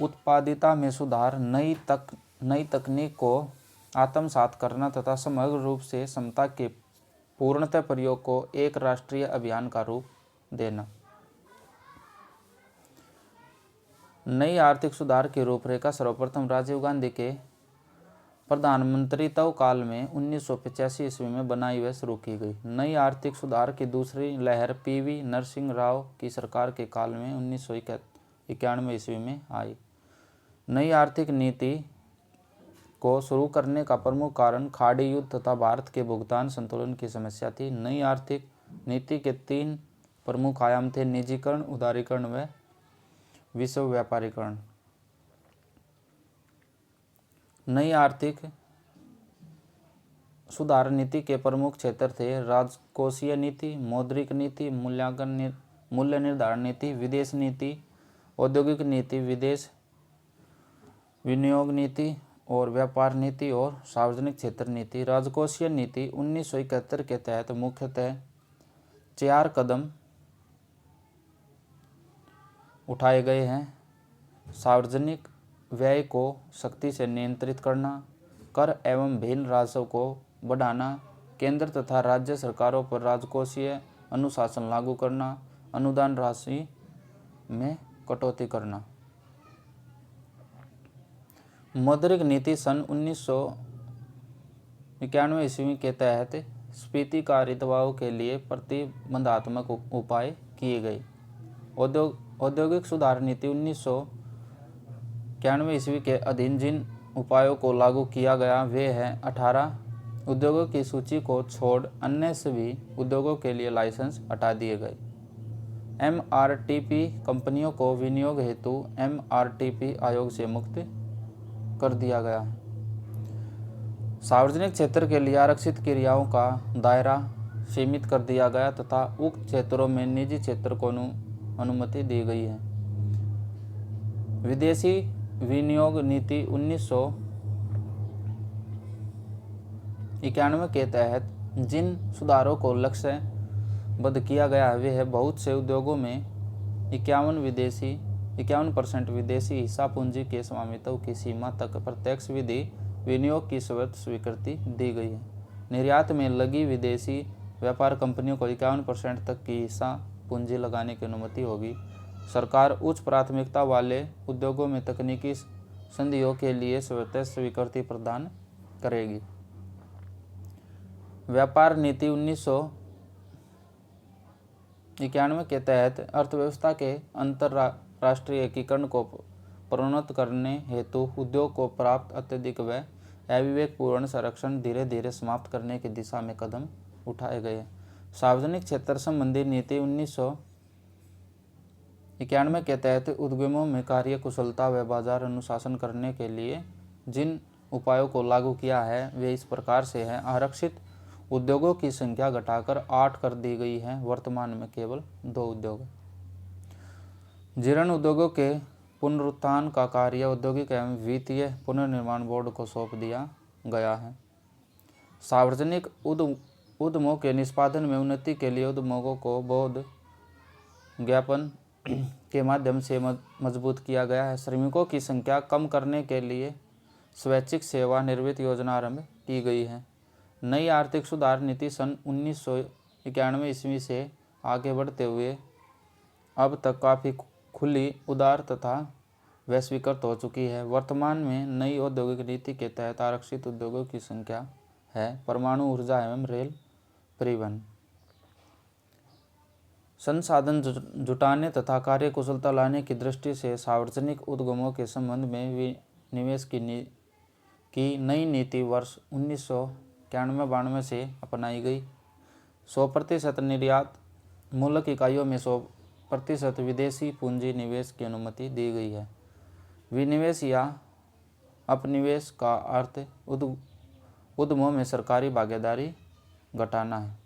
उत्पादकता में सुधार, नई तकनीक को आत्मसात करना तथा समग्र रूप से क्षमता के पूर्णतः प्रयोग को एक राष्ट्रीय अभियान का रूप देना। नई आर्थिक सुधार की रूपरेखा सर्वप्रथम राजीव गांधी के प्रधानमंत्रित्व काल में 1985 ईस्वी में बनाई व शुरू की गई। नई आर्थिक सुधार की दूसरी लहर पीवी नरसिंह राव की सरकार के काल में 1991 ईस्वी में आई। नई आर्थिक नीति को शुरू करने का प्रमुख कारण खाड़ी युद्ध तथा भारत के भुगतान संतुलन की समस्या थी। नई आर्थिक नीति के 3 प्रमुख आयाम थे: निजीकरण, उदारीकरण व विश्व व्यापारीकरण। नई आर्थिक सुधार नीति के प्रमुख क्षेत्र थे राजकोषीय नीति, मौद्रिक नीति, मूल्य निर्धारण नीति, विदेश नीति, औद्योगिक नीति, विदेश विनियोग नीति और व्यापार नीति और सार्वजनिक क्षेत्र नीति। राजकोषीय नीति 1971 के तहत मुख्यतः 4 कदम उठाए गए हैं: सार्वजनिक व्यय को सख्ती से नियंत्रित करना, कर एवं भिन्न राजस्व को बढ़ाना, केंद्र तथा राज्य सरकारों पर राजकोषीय अनुशासन लागू करना, अनुदान राशि में कटौती करना। मौद्रिक नीति सन 1991 ईस्वी के तहत स्फीतिकारी दबाव के लिए प्रतिबंधात्मक उपाय किए गए। औद्योगिक सुधार नीति 1991 ईस्वी के अधीन जिन उपायों को लागू किया गया वे हैं: 18 उद्योगों की सूची को छोड़ अन्य सभी उद्योगों के लिए लाइसेंस हटा दिए गए। एमआरटीपी कंपनियों को विनियोग हेतु एमआरटीपी आयोग से मुक्त कर दिया गया है। सार्वजनिक क्षेत्र के लिए आरक्षित क्रियाओं का दायरा सीमित कर दिया गया तथा उक्त क्षेत्रों में निजी क्षेत्र को अनुमति दी गई है। विदेशी विनियोग नीति 1991 के तहत जिन सुधारों को लक्ष्यबद्ध किया गया है वे है बहुत से उद्योगों में 51% विदेशी हिस्सा पूंजी के स्वामित्व की सीमा तक प्रत्यक्ष विनियोग की स्वीकृति दी गई है। निर्यात में लगी विदेशी व्यापार कंपनियों को 51% तक की हिस्सा पूंजी लगाने की अनुमति होगी। सरकार उच्च प्राथमिकता वाले उद्योगों में तकनीकी संधियों के लिए स्वतः स्वीकृति प्रदान करेगी। व्यापार नीति 1991 के तहत अर्थव्यवस्था के अंतरराष्ट्रीय एकीकरण को प्रोन्नत करने हेतु उद्योग को प्राप्त अत्यधिक व अविवेकपूर्ण संरक्षण धीरे धीरे समाप्त करने की दिशा में कदम उठाए गए। सार्वजनिक क्षेत्र संबंधी नीति 1991 के तहत उद्यमों में कार्य कुशलता व बाजार अनुशासन करने के लिए जिन उपायों को लागू किया है वे इस प्रकार से हैं। आरक्षित उद्योगों की संख्या घटाकर 8 कर दी गई है। वर्तमान में केवल 2 उद्योग। जीर्ण उद्योगों के पुनरुत्थान का कार्य औद्योगिक एवं वित्तीय पुनर्निर्माण बोर्ड को सौंप दिया गया है। सार्वजनिक उद्यमों के निष्पादन में उन्नति के लिए उद्यमों को बोध ज्ञापन के माध्यम से मजबूत किया गया है। श्रमिकों की संख्या कम करने के लिए स्वैच्छिक सेवानिवृत्ति योजना आरंभ की गई है। नई आर्थिक सुधार नीति सन 1991 ईस्वी से आगे बढ़ते हुए अब तक काफ़ी खुली, उदार तथा वैश्वीकृत हो चुकी है। वर्तमान में नई औद्योगिक नीति के तहत आरक्षित उद्योगों की संख्या है परमाणु ऊर्जा एवं रेल परिवहन। संसाधन जुटाने तथा कार्य कुशलता लाने की दृष्टि से सार्वजनिक उद्यमों के संबंध में निवेश की नई नीति वर्ष 1991-92 से अपनाई गई। 100% निर्यात मूलक इकाइयों में 100% विदेशी पूंजी निवेश की अनुमति दी गई है। विनिवेश या अपनिवेश का अर्थ उद्यमों में सरकारी भागीदारी घटाना है।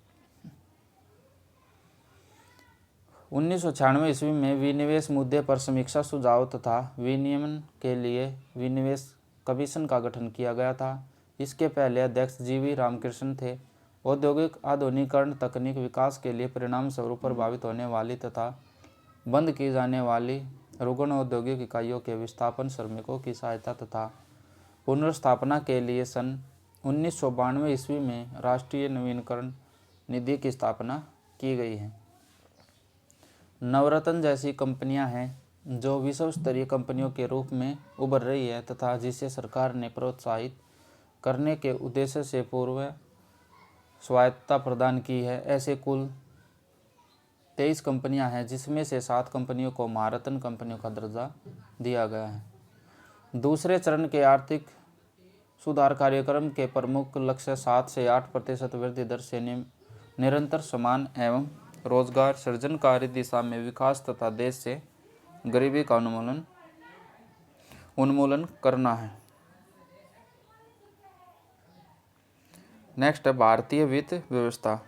1996 ईस्वी में विनिवेश मुद्दे पर समीक्षा सुझाव तथा विनियमन के लिए विनिवेश कमीशन का गठन किया गया था। इसके पहले अध्यक्ष GV रामकृष्णन थे। औद्योगिक आधुनिकीकरण तकनीक विकास के लिए परिणाम स्वरूप प्रभावित होने वाली तथा बंद की जाने वाली रुग्ण औद्योगिक इकाइयों के विस्थापन, श्रमिकों की सहायता तथा पुनर्स्थापना के लिए सन 1992 ईस्वी में राष्ट्रीय नवीनीकरण निधि की स्थापना की गई है। नवरत्न जैसी कंपनियां हैं जो विश्व स्तरीय कंपनियों के रूप में उभर रही है तथा जिसे सरकार ने प्रोत्साहित करने के उद्देश्य से पूर्व स्वायत्तता प्रदान की है। ऐसे कुल 23 कंपनियां हैं जिसमें से 7 कंपनियों को महारत्न कंपनियों का दर्जा दिया गया है। दूसरे चरण के आर्थिक सुधार कार्यक्रम के प्रमुख लक्ष्य 7 से 8% वृद्धि दर से निरंतर समान एवं रोजगार सृजनकारी दिशा में विकास तथा देश से गरीबी का उन्मूलन करना है। नेक्स्ट है भारतीय वित्त व्यवस्था।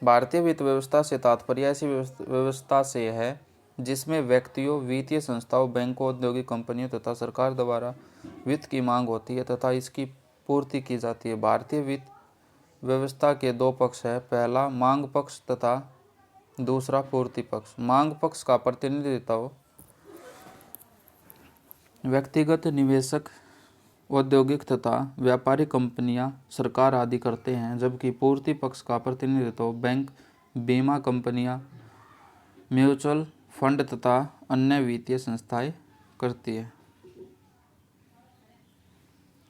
भारतीय वित्त व्यवस्था से तात्पर्य ऐसी व्यवस्था से है जिसमें व्यक्तियों, वित्तीय संस्थाओं, बैंकों, औद्योगिक कंपनियों तथा सरकार द्वारा वित्त की मांग होती है तथा इसकी पूर्ति की जाती है। भारतीय वित्त व्यवस्था के 2 पक्ष है। पहला मांग पक्ष तथा दूसरा पूर्ति पक्ष। मांग पक्ष का प्रतिनिधित्व व्यक्तिगत निवेशक, औद्योगिक तथा व्यापारिक कंपनियां, सरकार आदि करते हैं, जबकि पूर्ति पक्ष का प्रतिनिधित्व बैंक, बीमा कंपनियां, म्यूचुअल फंड तथा अन्य वित्तीय संस्थाएं करती है।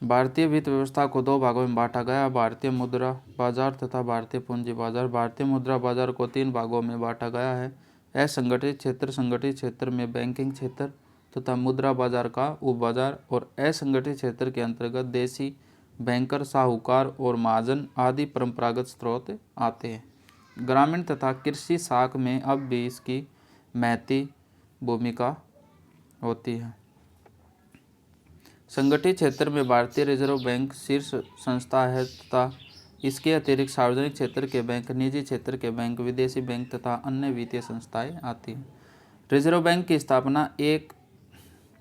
भारतीय वित्त व्यवस्था को 2 भागों में बांटा गया, भारतीय मुद्रा बाजार तथा भारतीय पूंजी बाजार। भारतीय मुद्रा बाजार को 3 भागों में बांटा गया है। असंगठित क्षेत्र, संगठित क्षेत्र में बैंकिंग क्षेत्र तथा मुद्रा बाजार का उपबाजार, और असंगठित क्षेत्र के अंतर्गत देसी बैंकर, साहूकार और महाजन आदि परंपरागत स्रोत आते हैं। ग्रामीण तथा कृषि शाख में अब भी इसकी महती भूमिका होती है। संगठित क्षेत्र में भारतीय रिजर्व बैंक शीर्ष संस्था है तथा इसके अतिरिक्त सार्वजनिक क्षेत्र के बैंक, निजी क्षेत्र के बैंक, विदेशी बैंक तथा अन्य वित्तीय संस्थाएं आती हैं। रिजर्व बैंक की स्थापना 1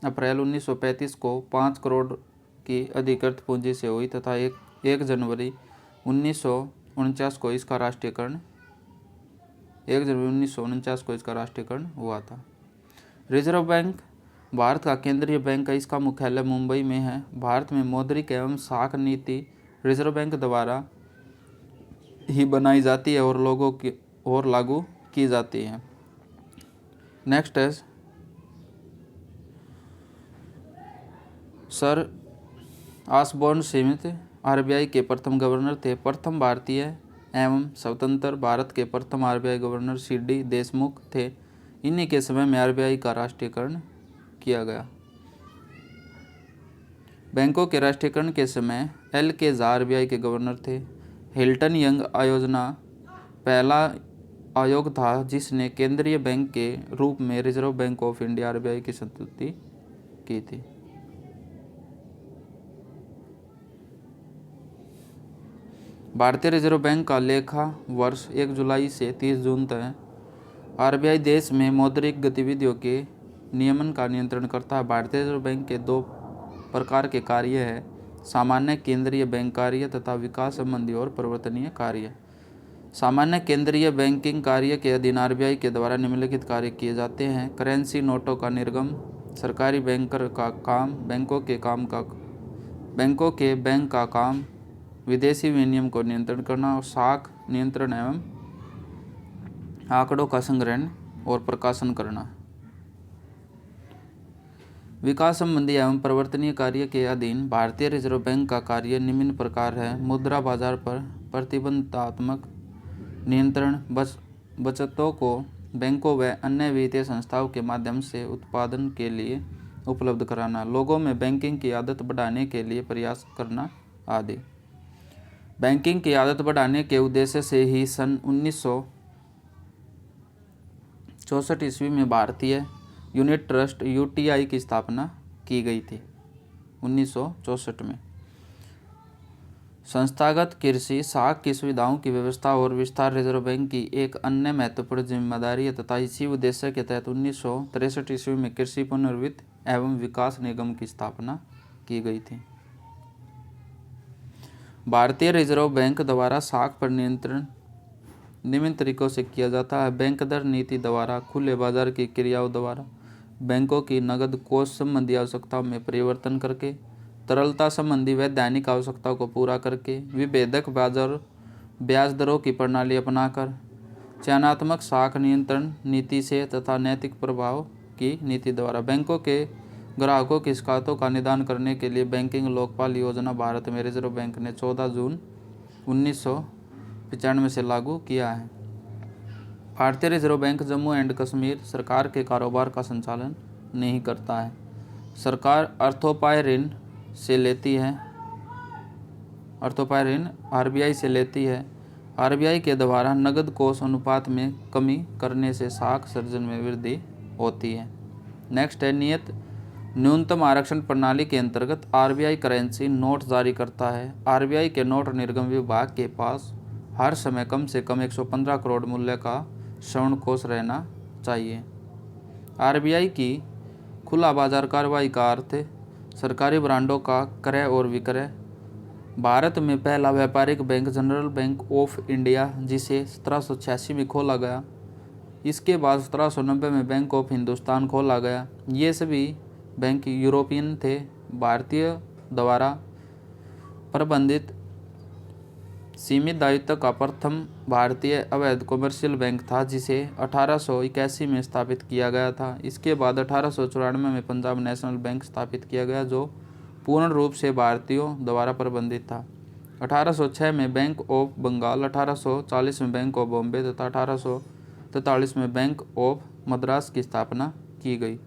अप्रैल 1935 को 5 करोड़ की अधिकृत पूंजी से हुई तथा 1 जनवरी 1949 को इसका राष्ट्रीयकरण हुआ था। रिजर्व बैंक भारत का केंद्रीय बैंक है। इसका मुख्यालय मुंबई में है। भारत में मौद्रिक एवं साख नीति रिजर्व बैंक द्वारा ही बनाई जाती है और लागू की जाती है। नेक्स्ट है सर ऑसबोर्न स्मिथ आरबीआई के प्रथम गवर्नर थे। प्रथम भारतीय एवं स्वतंत्र भारत के प्रथम आरबीआई गवर्नर सीडी देशमुख थे। इन्हीं के समय में आरबीआई का राष्ट्रीयकरण किया गया। बैंकों के राष्ट्रीयकरण के समय एल के झा आरबीआई के गवर्नर थे। हिल्टन यंग आयोजना पहला आयोग था जिसने केंद्रीय बैंक के रूप में reserve bank of India RBI की संस्तुति की थी। भारतीय रिजर्व बैंक का लेखा वर्ष 1 जुलाई से 30 जून तक है। आरबीआई देश में मौद्रिक गतिविधियों के नियमन का नियंत्रण करता है। भारतीय रिजर्व बैंक के 2 प्रकार के कार्य हैं, सामान्य केंद्रीय बैंक कार्य तथा विकास संबंधी और परिवर्तनीय कार्य। सामान्य केंद्रीय बैंकिंग कार्य के अधीन आरबीआई के द्वारा निम्नलिखित कार्य किए जाते हैं। करेंसी नोटों का निर्गम, सरकारी बैंकर का काम, बैंकों के बैंक का काम, विदेशी विनिमय को नियंत्रण करना और साख नियंत्रण एवं आंकड़ों का संग्रहण और प्रकाशन करना। विकास संबंधी एवं परिवर्तनीय कार्य के अधीन भारतीय रिजर्व बैंक का कार्य निम्न प्रकार है। मुद्रा बाजार पर प्रतिबंधात्मक नियंत्रण, बचतों को बैंकों व अन्य वित्तीय संस्थाओं के माध्यम से उत्पादन के लिए उपलब्ध कराना, लोगों में बैंकिंग की आदत बढ़ाने के लिए प्रयास करना आदि। बैंकिंग की आदत बढ़ाने के उद्देश्य से ही सन 1964 ईस्वी में भारतीय यूनिट ट्रस्ट यूटीआई की स्थापना की गई थी। 1964 में संस्थागत कृषि साख की सुविधाओं की व्यवस्था और विस्तार रिजर्व बैंक की एक अन्य महत्वपूर्ण जिम्मेदारी है तथा इसी उद्देश्य के तहत 1963 ईस्वी में कृषि पुनर्वित्त एवं विकास निगम की स्थापना की गई थी। भारतीय रिजर्व बैंक द्वारा साख पर नियंत्रण निम्न तरीकों से किया जाता है। बैंक दर नीति द्वारा, खुले बाजार की क्रियाओं द्वारा, बैंकों की नकद कोष संबंधी आवश्यकताओं में परिवर्तन करके, तरलता संबंधी वैधानिक आवश्यकताओं को पूरा करके, विभेदक ब्याज दरों की प्रणाली अपनाकर, चयनात्मक साख नियंत्रण नीति से तथा नैतिक प्रभाव की नीति द्वारा बैंकों के ग्राहकों की शिकायतों का निदान करने के लिए बैंकिंग लोकपाल योजना भारत में रिजर्व बैंक ने 14 जून 1995 से लागू किया है। भारतीय reserve bank Jammu and Kashmir सरकार के कारोबार का संचालन नहीं करता है। सरकार अर्थोपाय ऋण आरबीआई से लेती है। आरबीआई के द्वारा नकद कोष अनुपात में कमी करने से साख सर्जन में वृद्धि होती है। नेक्स्ट है नियत न्यूनतम आरक्षण प्रणाली के अंतर्गत आरबीआई करेंसी नोट जारी करता है। आरबीआई के नोट निर्गम विभाग के पास हर समय कम से कम 115 करोड़ मूल्य का स्वर्ण कोष रहना चाहिए। आरबीआई की खुला बाजार कार्रवाई का अर्थ सरकारी ब्रांडों का क्रय और विक्रय। भारत में पहला व्यापारिक bank general bank of India जिसे 1786 में खोला गया। इसके बाद 1790 में बैंक ऑफ हिंदुस्तान खोला गया। ये सभी बैंक यूरोपियन थे। भारतीय द्वारा प्रबंधित सीमित दायित्व का प्रथम भारतीय अवैध कॉमर्शियल बैंक था जिसे 1881 में स्थापित किया गया था। इसके बाद 1894 में पंजाब नेशनल बैंक स्थापित किया गया जो पूर्ण रूप से भारतीयों द्वारा प्रबंधित था। 1806 में बैंक ऑफ बंगाल, 1840 में बैंक ऑफ बॉम्बे तथा 1843 में बैंक ऑफ मद्रास की स्थापना की गई।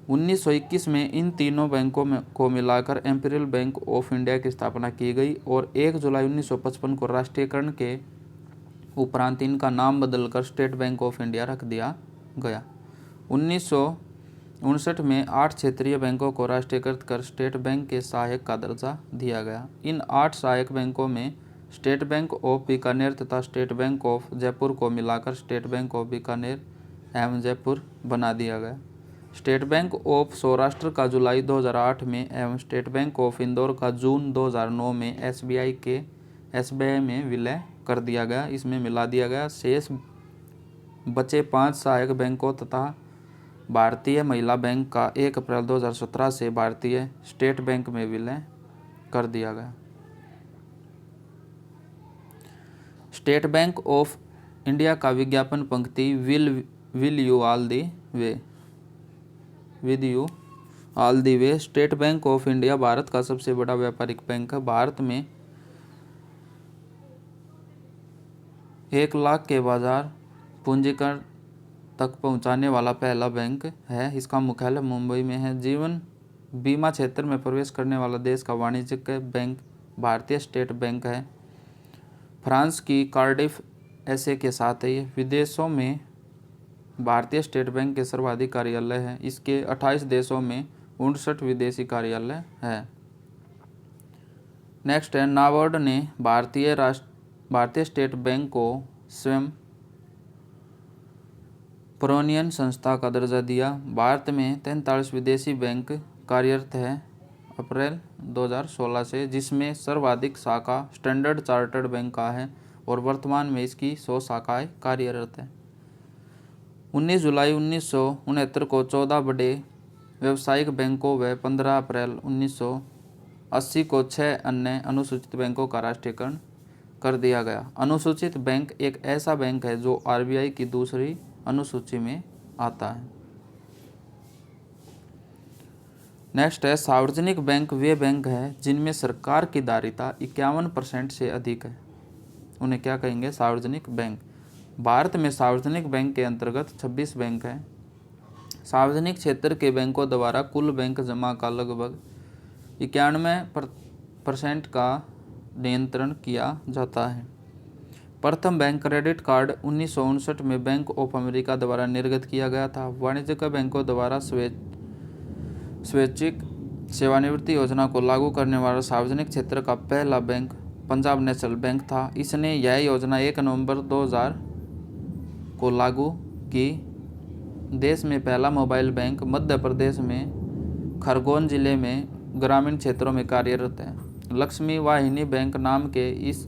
1921 में इन तीनों बैंकों को मिलाकर इम्पीरियल बैंक ऑफ इंडिया की स्थापना की गई और 1 जुलाई 1955 को राष्ट्रीयकरण के उपरांत इनका नाम बदलकर स्टेट बैंक ऑफ इंडिया रख दिया गया। 1959 में 8 क्षेत्रीय बैंकों को राष्ट्रीयकृत कर स्टेट बैंक के सहायक का दर्जा दिया गया। इन 8 सहायक बैंकों में स्टेट बैंक ऑफ बीकानेर तथा स्टेट बैंक ऑफ जयपुर को मिलाकर स्टेट बैंक ऑफ बीकानेर एवं जयपुर बना दिया गया। स्टेट बैंक ऑफ सौराष्ट्र का जुलाई 2008 में एवं स्टेट बैंक ऑफ इंदौर का जून 2009 में एसबीआई में विलय कर दिया गया, इसमें मिला दिया गया। शेष बचे 5 सहायक बैंकों तथा भारतीय महिला बैंक का 1 अप्रैल 2017 से भारतीय स्टेट बैंक में विलय कर दिया गया। स्टेट बैंक ऑफ इंडिया का विज्ञापन पंक्ति will you all the way with you all the way. State bank of India Bharat का सबसे बड़ा व्यापारिक बैंक है। भारत में 1 लाख के बाजार पूंजीकरण तक पहुंचाने वाला पहला बैंक है। इसका मुख्यालय मुंबई में है। जीवन बीमा क्षेत्र में प्रवेश करने वाला देश का वाणिज्यिक बैंक भारतीय स्टेट बैंक है। फ्रांस की कार्डिफ ऐसे के साथ है। विदेशों में भारतीय स्टेट बैंक के सर्वाधिक कार्यालय हैं। इसके 28 देशों में 59 विदेशी कार्यालय है। नेक्स्ट है, नाबार्ड ने भारतीय स्टेट बैंक को स्वयं प्रोनियन संस्था का दर्जा दिया। भारत में 43 विदेशी बैंक कार्यरत है अप्रैल 2016 से, जिसमें सर्वाधिक शाखा स्टैंडर्ड चार्टर्ड बैंक का है और वर्तमान में इसकी 100 शाखाएं कार्यरत हैं। 19 जुलाई 1969 को 14 बड़े व्यावसायिक बैंकों व 15 अप्रैल 1980 को 6 अन्य अनुसूचित बैंकों का राष्ट्रीयकरण कर दिया गया। अनुसूचित बैंक एक ऐसा बैंक है जो आरबीआई की दूसरी अनुसूची में आता है। नेक्स्ट है, सार्वजनिक बैंक वे बैंक है जिनमें सरकार की दायित्व 51% से अधिक है, उन्हें क्या कहेंगे? सार्वजनिक बैंक। भारत में सार्वजनिक बैंक के अंतर्गत 26 बैंक हैं। सार्वजनिक क्षेत्र के बैंकों द्वारा कुल बैंक जमा का लगभग 91% का नियंत्रण किया जाता है। प्रथम बैंक क्रेडिट कार्ड 1959 में बैंक ऑफ अमेरिका द्वारा निर्गत किया गया था। वाणिज्यिक बैंकों द्वारा स्वैच्छिक सेवानिवृत्ति योजना को लागू करने वाला सार्वजनिक क्षेत्र का पहला बैंक पंजाब नेशनल बैंक था। इसने यह योजना 1 नवंबर 2000 को लागू की। देश में पहला मोबाइल बैंक मध्य प्रदेश में खरगोन जिले में ग्रामीण क्षेत्रों में कार्यरत है। लक्ष्मी वाहिनी बैंक नाम के इस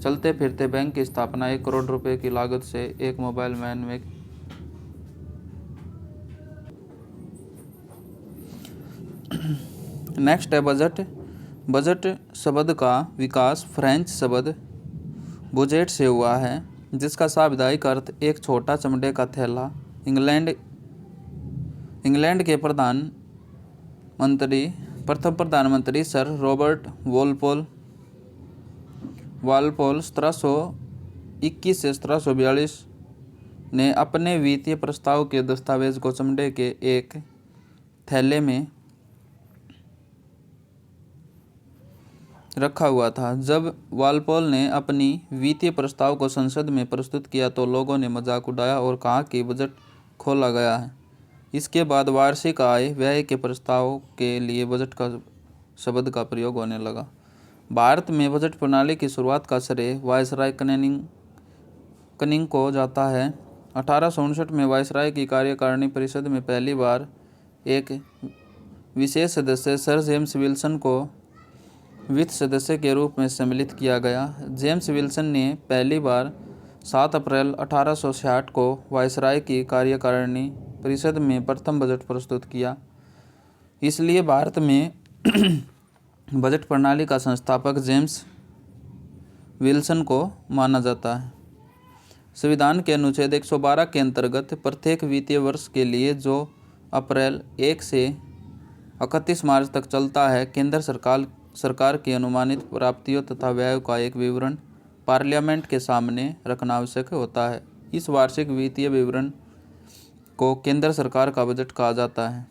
चलते फिरते बैंक की स्थापना 1 करोड़ रुपए की लागत से एक मोबाइल वैन में नेक्स्ट है बजट। बजट शब्द का विकास फ्रेंच शब्द बुजेट से हुआ है, जिसका शाब्दिक अर्थ एक छोटा चमड़े का थैला। इंग्लैंड के प्रथम प्रधानमंत्री सर रॉबर्ट वालपोल 1721 से 1742 ने अपने वित्तीय प्रस्ताव के दस्तावेज को चमड़े के एक थैले में रखा हुआ था। जब वालपोल ने अपनी वित्तीय प्रस्ताव को संसद में प्रस्तुत किया तो लोगों ने मजाक उड़ाया और कहा कि बजट खोला गया है। इसके बाद वार्षिक आय व्यय के प्रस्ताव के लिए बजट का शब्द का प्रयोग होने लगा। भारत में बजट प्रणाली की शुरुआत का श्रेय वायसराय कनिंग को जाता है। 1859 में वायसराय की कार्यकारिणी परिषद में पहली बार एक विशेष सदस्य सर जेम्स विल्सन को वित्त सदस्य के रूप में सम्मिलित किया गया। जेम्स विल्सन ने पहली बार 7 अप्रैल 1866 को वायसराय की कार्यकारिणी परिषद में प्रथम बजट प्रस्तुत किया। इसलिए भारत में बजट प्रणाली का संस्थापक जेम्स विल्सन को माना जाता है। संविधान के अनुच्छेद 112 के अंतर्गत प्रत्येक वित्तीय वर्ष के लिए जो अप्रैल 1 से 31 मार्च तक चलता है, केंद्र सरकार की अनुमानित प्राप्तियों तथा व्ययों का एक विवरण पार्लियामेंट के सामने रखना आवश्यक होता है। इस वार्षिक वित्तीय विवरण को केंद्र सरकार का बजट कहा जाता है।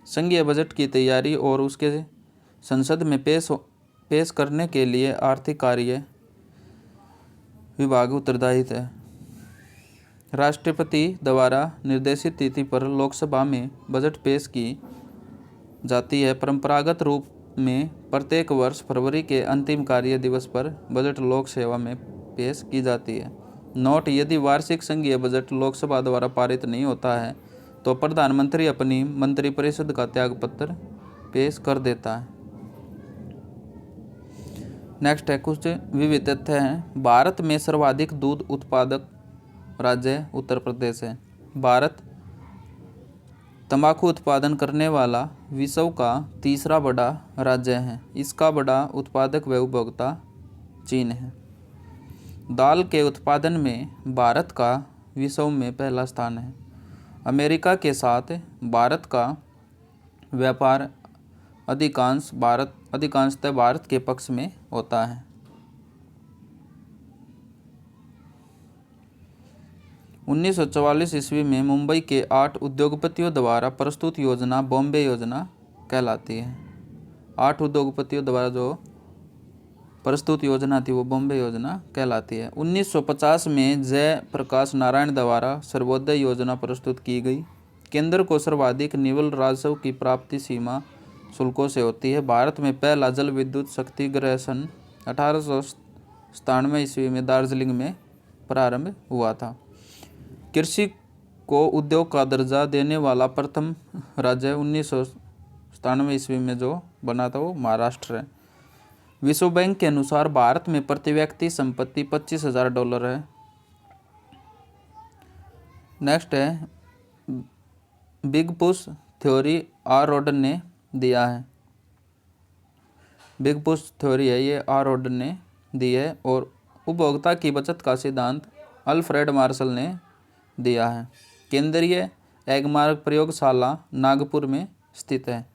संघीय बजट की तैयारी और उसके संसद में पेश करने के लिए आर्थिक कार्य विभाग उत्तरदायी है। राष्ट्रपति द्वारा निर्देशित तिथि पर लोकसभा में बजट पेश की जाती है। परंपरागत रूप में प्रत्येक वर्ष फरवरी के अंतिम कार्य दिवस पर बजट लोक सेवा में पेश की जाती है। नोट: यदि वार्षिक संघीय बजट लोकसभा द्वारा पारित नहीं होता है तो प्रधानमंत्री अपनी मंत्रिपरिषद का त्यागपत्र पेश कर देता है। नेक्स्ट है कुछ विविध तथ्य हैं। भारत में सर्वाधिक दूध उत्पादक राज्य उत्तर प्रदेश है। भारत तंबाकू उत्पादन करने वाला विश्व का तीसरा बड़ा राज्य है। इसका बड़ा उत्पादक व उपभोक्ता चीन है। दाल के उत्पादन में भारत का विश्व में पहला स्थान है। अमेरिका के साथ भारत का व्यापार अधिकांशतः भारत के पक्ष में होता है। 1944 ईस्वी में मुंबई के 8 उद्योगपतियों द्वारा प्रस्तुत योजना बॉम्बे योजना कहलाती है। 8 उद्योगपतियों द्वारा जो प्रस्तुत योजना थी वो बॉम्बे योजना कहलाती है। 1950 में जयप्रकाश नारायण द्वारा सर्वोदय योजना प्रस्तुत की गई। केंद्र को सर्वाधिक निवल राजस्व की प्राप्ति सीमा शुल्कों से होती है। भारत में पहला जल विद्युत शक्ति गृह सन 1897 ईस्वी में दार्जिलिंग में प्रारंभ हुआ था। कृषि को उद्योग का दर्जा देने वाला प्रथम राज्य 1997 ईस्वी में जो बना था वो महाराष्ट्र है। विश्व बैंक के अनुसार भारत में प्रति व्यक्ति संपत्ति $25,000 है। नेक्स्ट है big push theory R Rodan ने दिया है। बिग पुश थ्योरी है ये आर रॉडन ने दी है और उपभोक्ता की बचत का सिद्धांत अल्फ्रेड मार्शल ने दिया है। केंद्रीय एगमार्क प्रयोगशाला नागपुर में स्थित है।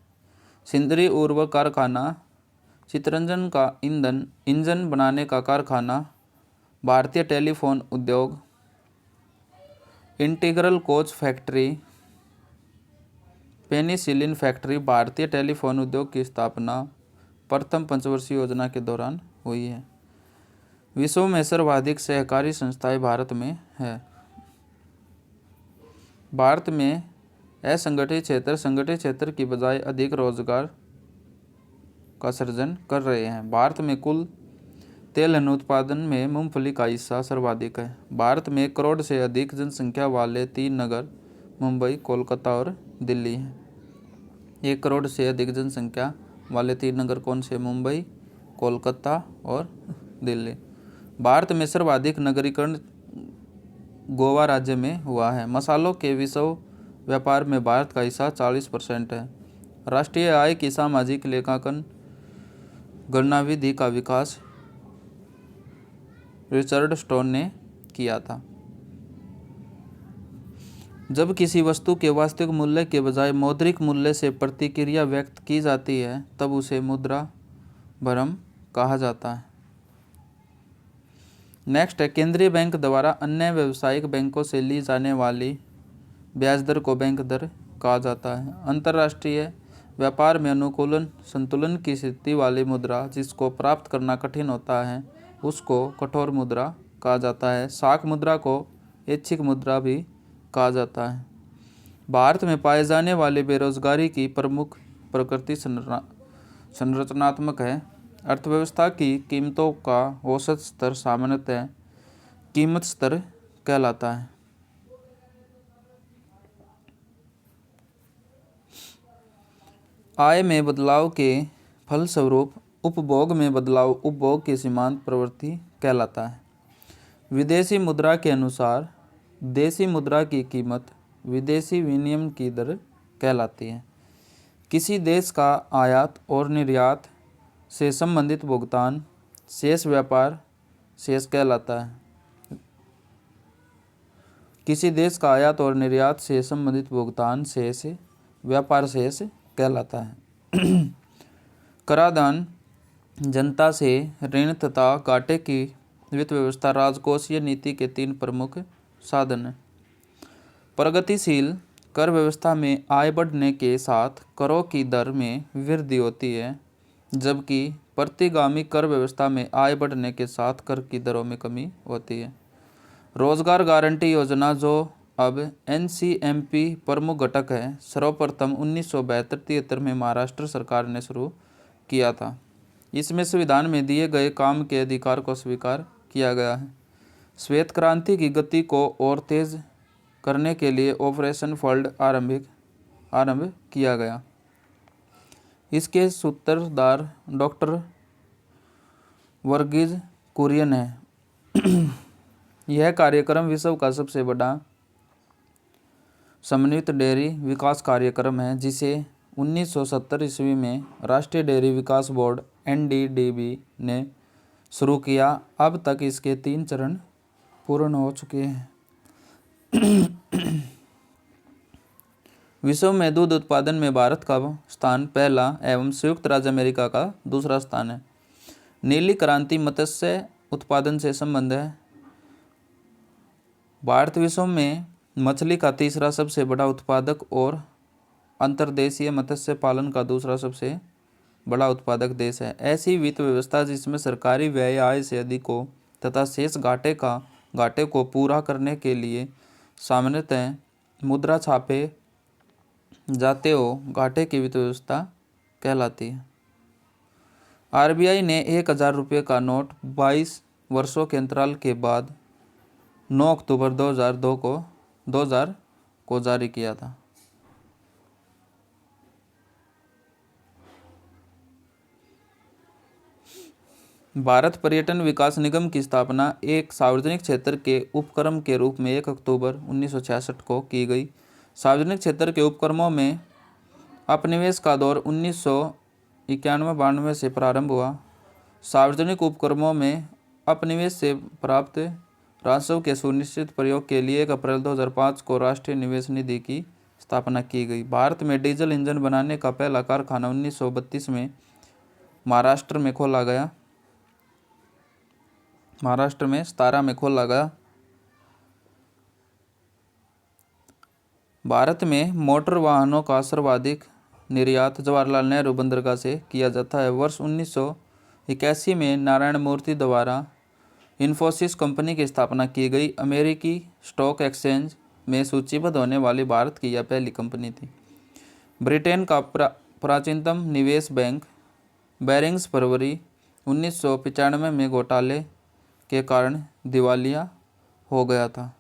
सिंदरी उर्वरक कारखाना, चितरंजन का इंजन बनाने का कारखाना, भारतीय टेलीफोन उद्योग, integral coach factory, penicillin factory, भारतीय टेलीफोन उद्योग की स्थापना प्रथम पंचवर्षीय योजना के दौरान हुई है। विश्व में सर्वाधिक सहकारी संस्थाएं भारत में है। भारत में असंगठित क्षेत्र संगठित क्षेत्र की बजाय अधिक रोजगार का सृजन कर रहे हैं। भारत में कुल तेलहन उत्पादन में मूंगफली का हिस्सा सर्वाधिक है। भारत में 1 करोड़ से अधिक जनसंख्या वाले 3 नगर मुंबई, कोलकाता और दिल्ली हैं। 1 करोड़ से अधिक जनसंख्या वाले 3 नगर कौन से? मुंबई, कोलकाता और दिल्ली। भारत में सर्वाधिक नगरीकरण गोवा राज्य में हुआ है। मसालों के विश्व व्यापार में भारत का हिस्सा 40% है। राष्ट्रीय आय की सामाजिक लेखांकन गणना विधि का विकास रिचर्ड स्टोन ने किया था। जब किसी वस्तु के वास्तविक मूल्य के बजाय मौद्रिक मूल्य से प्रतिक्रिया व्यक्त की जाती है तब उसे मुद्रा भ्रम कहा जाता है। नेक्स्ट है केंद्रीय बैंक द्वारा अन्य व्यावसायिक बैंकों से ली जाने वाली ब्याज दर को बैंक दर कहा जाता है। अंतर्राष्ट्रीय व्यापार में अनुकूलन संतुलन की स्थिति वाली मुद्रा जिसको प्राप्त करना कठिन होता है उसको कठोर मुद्रा कहा जाता है। शाक मुद्रा को ऐच्छिक मुद्रा भी कहा जाता है। भारत में पाए जाने वाले बेरोजगारी की प्रमुख प्रकृति संरचनात्मक है। अर्थव्यवस्था की कीमतों का औसत स्तर सामान्यतः कीमत स्तर कहलाता है। आय में बदलाव के फलस्वरूप उपभोग में बदलाव उपभोग की सीमांत प्रवृत्ति कहलाता है। विदेशी मुद्रा के अनुसार देशी मुद्रा की कीमत विदेशी विनिमय की दर कहलाती है। किसी देश का आयात और निर्यात से संबंधित भुगतान शेष व्यापार शेष कहलाता है। किसी देश का आयात और निर्यात से संबंधित भुगतान शेष व्यापार शेष कहलाता है। कराधान जनता से ऋण तथा घाटे की वित्त व्यवस्था राजकोषीय नीति के 3 प्रमुख साधन हैं। प्रगतिशील कर व्यवस्था में आय बढ़ने के साथ करों की दर में वृद्धि होती है, जबकि प्रतिगामी कर व्यवस्था में आय बढ़ने के साथ कर की दरों में कमी होती है। रोजगार गारंटी योजना जो अब NCMP प्रमुख घटक है, सर्वप्रथम 1972-73 में महाराष्ट्र सरकार ने शुरू किया था। इसमें संविधान में दिए गए काम के अधिकार को स्वीकार किया गया है। श्वेत क्रांति की गति को और तेज करने के लिए ऑपरेशन फ्लड आरंभ किया गया। इसके सूत्रधार डॉक्टर वर्गीज कुरियन है। यह कार्यक्रम विश्व का सबसे बड़ा समन्वित डेयरी विकास कार्यक्रम है, जिसे 1970 ईस्वी में राष्ट्रीय डेयरी विकास बोर्ड NDDB ने शुरू किया। अब तक इसके 3 चरण पूर्ण हो चुके हैं। विश्व में दूध उत्पादन में भारत का स्थान पहला एवं संयुक्त राज्य अमेरिका का दूसरा स्थान है। नीली क्रांति मत्स्य उत्पादन से संबंध है। भारत विश्व में मछली का तीसरा सबसे बड़ा उत्पादक और अंतर्देशीय मत्स्य पालन का दूसरा सबसे बड़ा उत्पादक देश है। ऐसी वित्त व्यवस्था जिसमें सरकारी व्यय आय से अधिक हो तथा शेष घाटे को पूरा करने के लिए सामान्यतः मुद्रा छापे जाते हो, घाटे की वित्त व्यवस्था कहलाती है। RBI ने 1000 रुपये का नोट 22 वर्षों के अंतराल के बाद 9 अक्टूबर 2000 को जारी किया था। भारत पर्यटन विकास निगम की स्थापना एक सार्वजनिक क्षेत्र के उपक्रम के रूप में 1 अक्टूबर 1966 को की गई। सार्वजनिक क्षेत्र के उपक्रमों में उपनिवेश का दौर 1991-92 से प्रारंभ हुआ। सार्वजनिक उपक्रमों में उपनिवेश से प्राप्त राजस्व के सुनिश्चित प्रयोग के लिए 1 अप्रैल 2005 को राष्ट्रीय निवेश निधि की स्थापना की गई। भारत में डीजल इंजन बनाने का पहला कारखाना 1932 में महाराष्ट्र में 17 में खोला गया। भारत में मोटर वाहनों का सर्वाधिक निर्यात जवाहरलाल नेहरू बंदरगाह से किया जाता है। वर्ष 1981 में नारायण मूर्ति द्वारा इन्फोसिस कंपनी की स्थापना की गई। अमेरिकी स्टॉक एक्सचेंज में सूचीबद्ध होने वाली भारत की यह पहली कंपनी थी। ब्रिटेन का प्राचीनतम निवेश बैंक बैरिंग्स फरवरी 1995 में घोटाले के कारण दिवालिया हो गया था।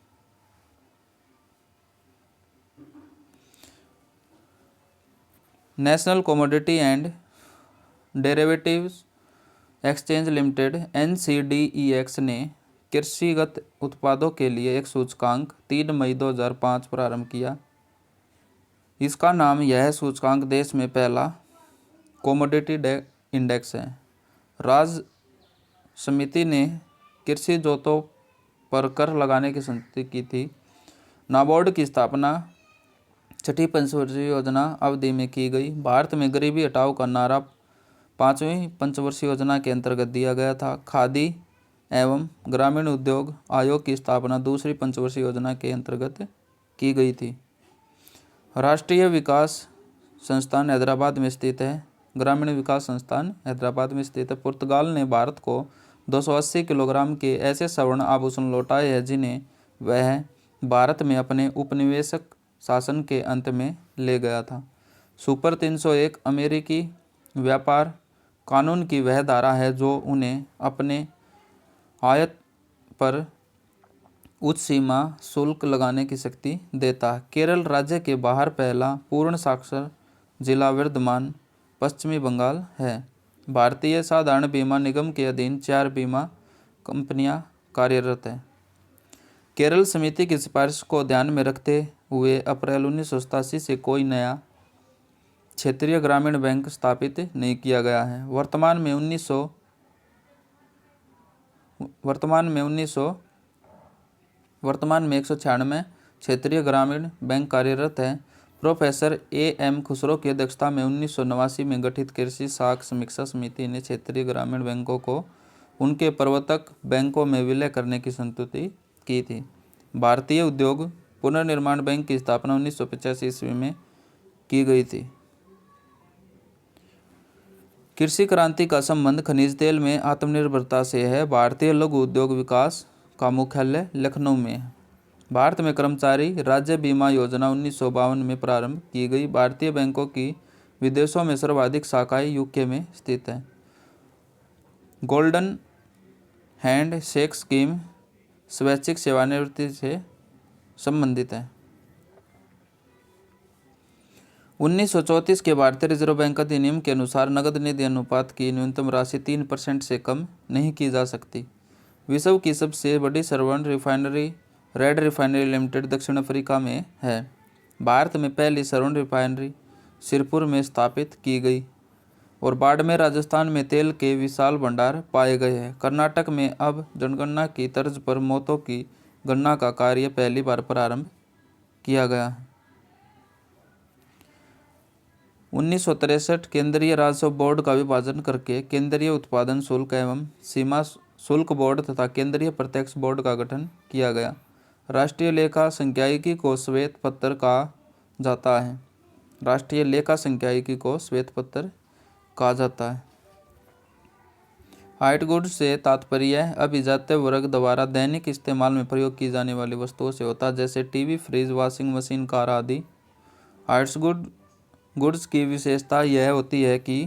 National commodity and derivatives exchange limited NCDEX ने कृषिगत उत्पादों के लिए एक सूचकांक 3 मई 2005 प्रारंभ किया। इसका नाम यह सूचकांक देश में पहला कमोडिटी इंडेक्स है। राज्य समिति ने कृषि जोतों पर कर लगाने की संमति की थी। नाबार्ड की स्थापना 6ठी पंचवर्षीय योजना अवधि में की गई। भारत में गरीबी हटाओ का नारा 5वीं पंचवर्षीय योजना के अंतर्गत दिया गया था। खादी एवं ग्रामीण उद्योग आयोग की स्थापना 2री पंचवर्षीय योजना के अंतर्गत की गई थी। राष्ट्रीय विकास संस्थान हैदराबाद में स्थित है। ग्रामीण विकास संस्थान हैदराबाद में स्थित है। पुर्तगाल ने भारत को 280 किलोग्राम के ऐसे स्वर्ण आभूषण लौटाए हैं जिन्हें वह भारत में अपने उपनिवेशक शासन के अंत में ले गया था। सुपर 301 अमेरिकी व्यापार कानून की वह धारा है जो उन्हें अपने आयात पर उच्च सीमा शुल्क लगाने की शक्ति देता है। केरल राज्य के बाहर पहला पूर्ण साक्षर जिला वर्धमान पश्चिमी बंगाल है। भारतीय साधारण बीमा निगम के अधीन 4 बीमा कंपनियां कार्यरत हैं। केरल समिति की सिफारिश को ध्यान में रखते हुए अप्रैल 1987 से कोई नया क्षेत्रीय ग्रामीण बैंक स्थापित नहीं किया गया है। वर्तमान में 196 क्षेत्रीय ग्रामीण बैंक कार्यरत है। प्रोफेसर AM खुसरो की अध्यक्षता में 1989 में गठित कृषि साख समीक्षा समिति ने क्षेत्रीय ग्रामीण बैंकों को उनके प्रवर्तक बैंकों में विलय करने की संस्तुति की थी। भारतीय उद्योग पुनर्निर्माण बैंक की स्थापना 1985 ईस्वी में की गई थी। कृषि क्रांति का संबंध खनिज तेल में आत्मनिर्भरता से है। भारतीय लघु उद्योग विकास का मुख्यालय लखनऊ में है। भारत में कर्मचारी राज्य बीमा योजना 1952 में प्रारंभ की गई। भारतीय बैंकों की विदेशों में सर्वाधिक शाखाएं यूके में स्थित है। गोल्डन हैंड शेक स्कीम स्वैच्छिक सेवानिवृत्ति से संबंधित है। 1934 के भारतीय रिजर्व बैंक अधिनियम के अनुसार नकद निधि अनुपात की न्यूनतम राशि 3% से कम नहीं की जा सकती। विश्व की सबसे बड़ी श्रवण रिफाइनरी रेड रिफाइनरी लिमिटेड दक्षिण अफ्रीका में है। भारत में पहली श्रवण रिफाइनरी सिरपुर में स्थापित की गई और बाड़मेर राजस्थान में तेल के विशाल भंडार पाए गए हैं। कर्नाटक में अब जनगणना की तर्ज पर मौतों की गणना का कार्य पहली बार प्रारंभ किया गया है। 1963 केंद्रीय राजस्व बोर्ड का विभाजन करके केंद्रीय उत्पादन शुल्क एवं सीमा शुल्क बोर्ड तथा केंद्रीय प्रत्यक्ष बोर्ड का गठन किया गया। राष्ट्रीय लेखा संख्यायिकी को श्वेत पत्र कहा जाता है। राष्ट्रीय लेखा संख्यायिकी को श्वेत पत्र कहा जाता है। व्हाइट गुड्स से तात्पर्य अभिजात्य वर्ग द्वारा दैनिक इस्तेमाल में प्रयोग की जाने वाली वस्तुओं से होता है, जैसे TV, fridge, washing machine, car आदि। व्हाइट गुड्स की विशेषता यह होती है कि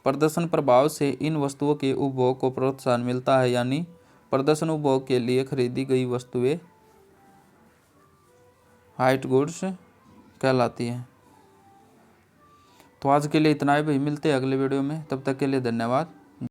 प्रदर्शन प्रभाव से इन वस्तुओं के उपभोग को प्रोत्साहन मिलता है, यानी प्रदर्शन उपभोग के लिए खरीदी गई वस्तुएं व्हाइट गुड्स कहलाती हैं। तो आज के लिए इतना ही भाई, मिलते हैं अगले वीडियो में, तब तक के लिए धन्यवाद।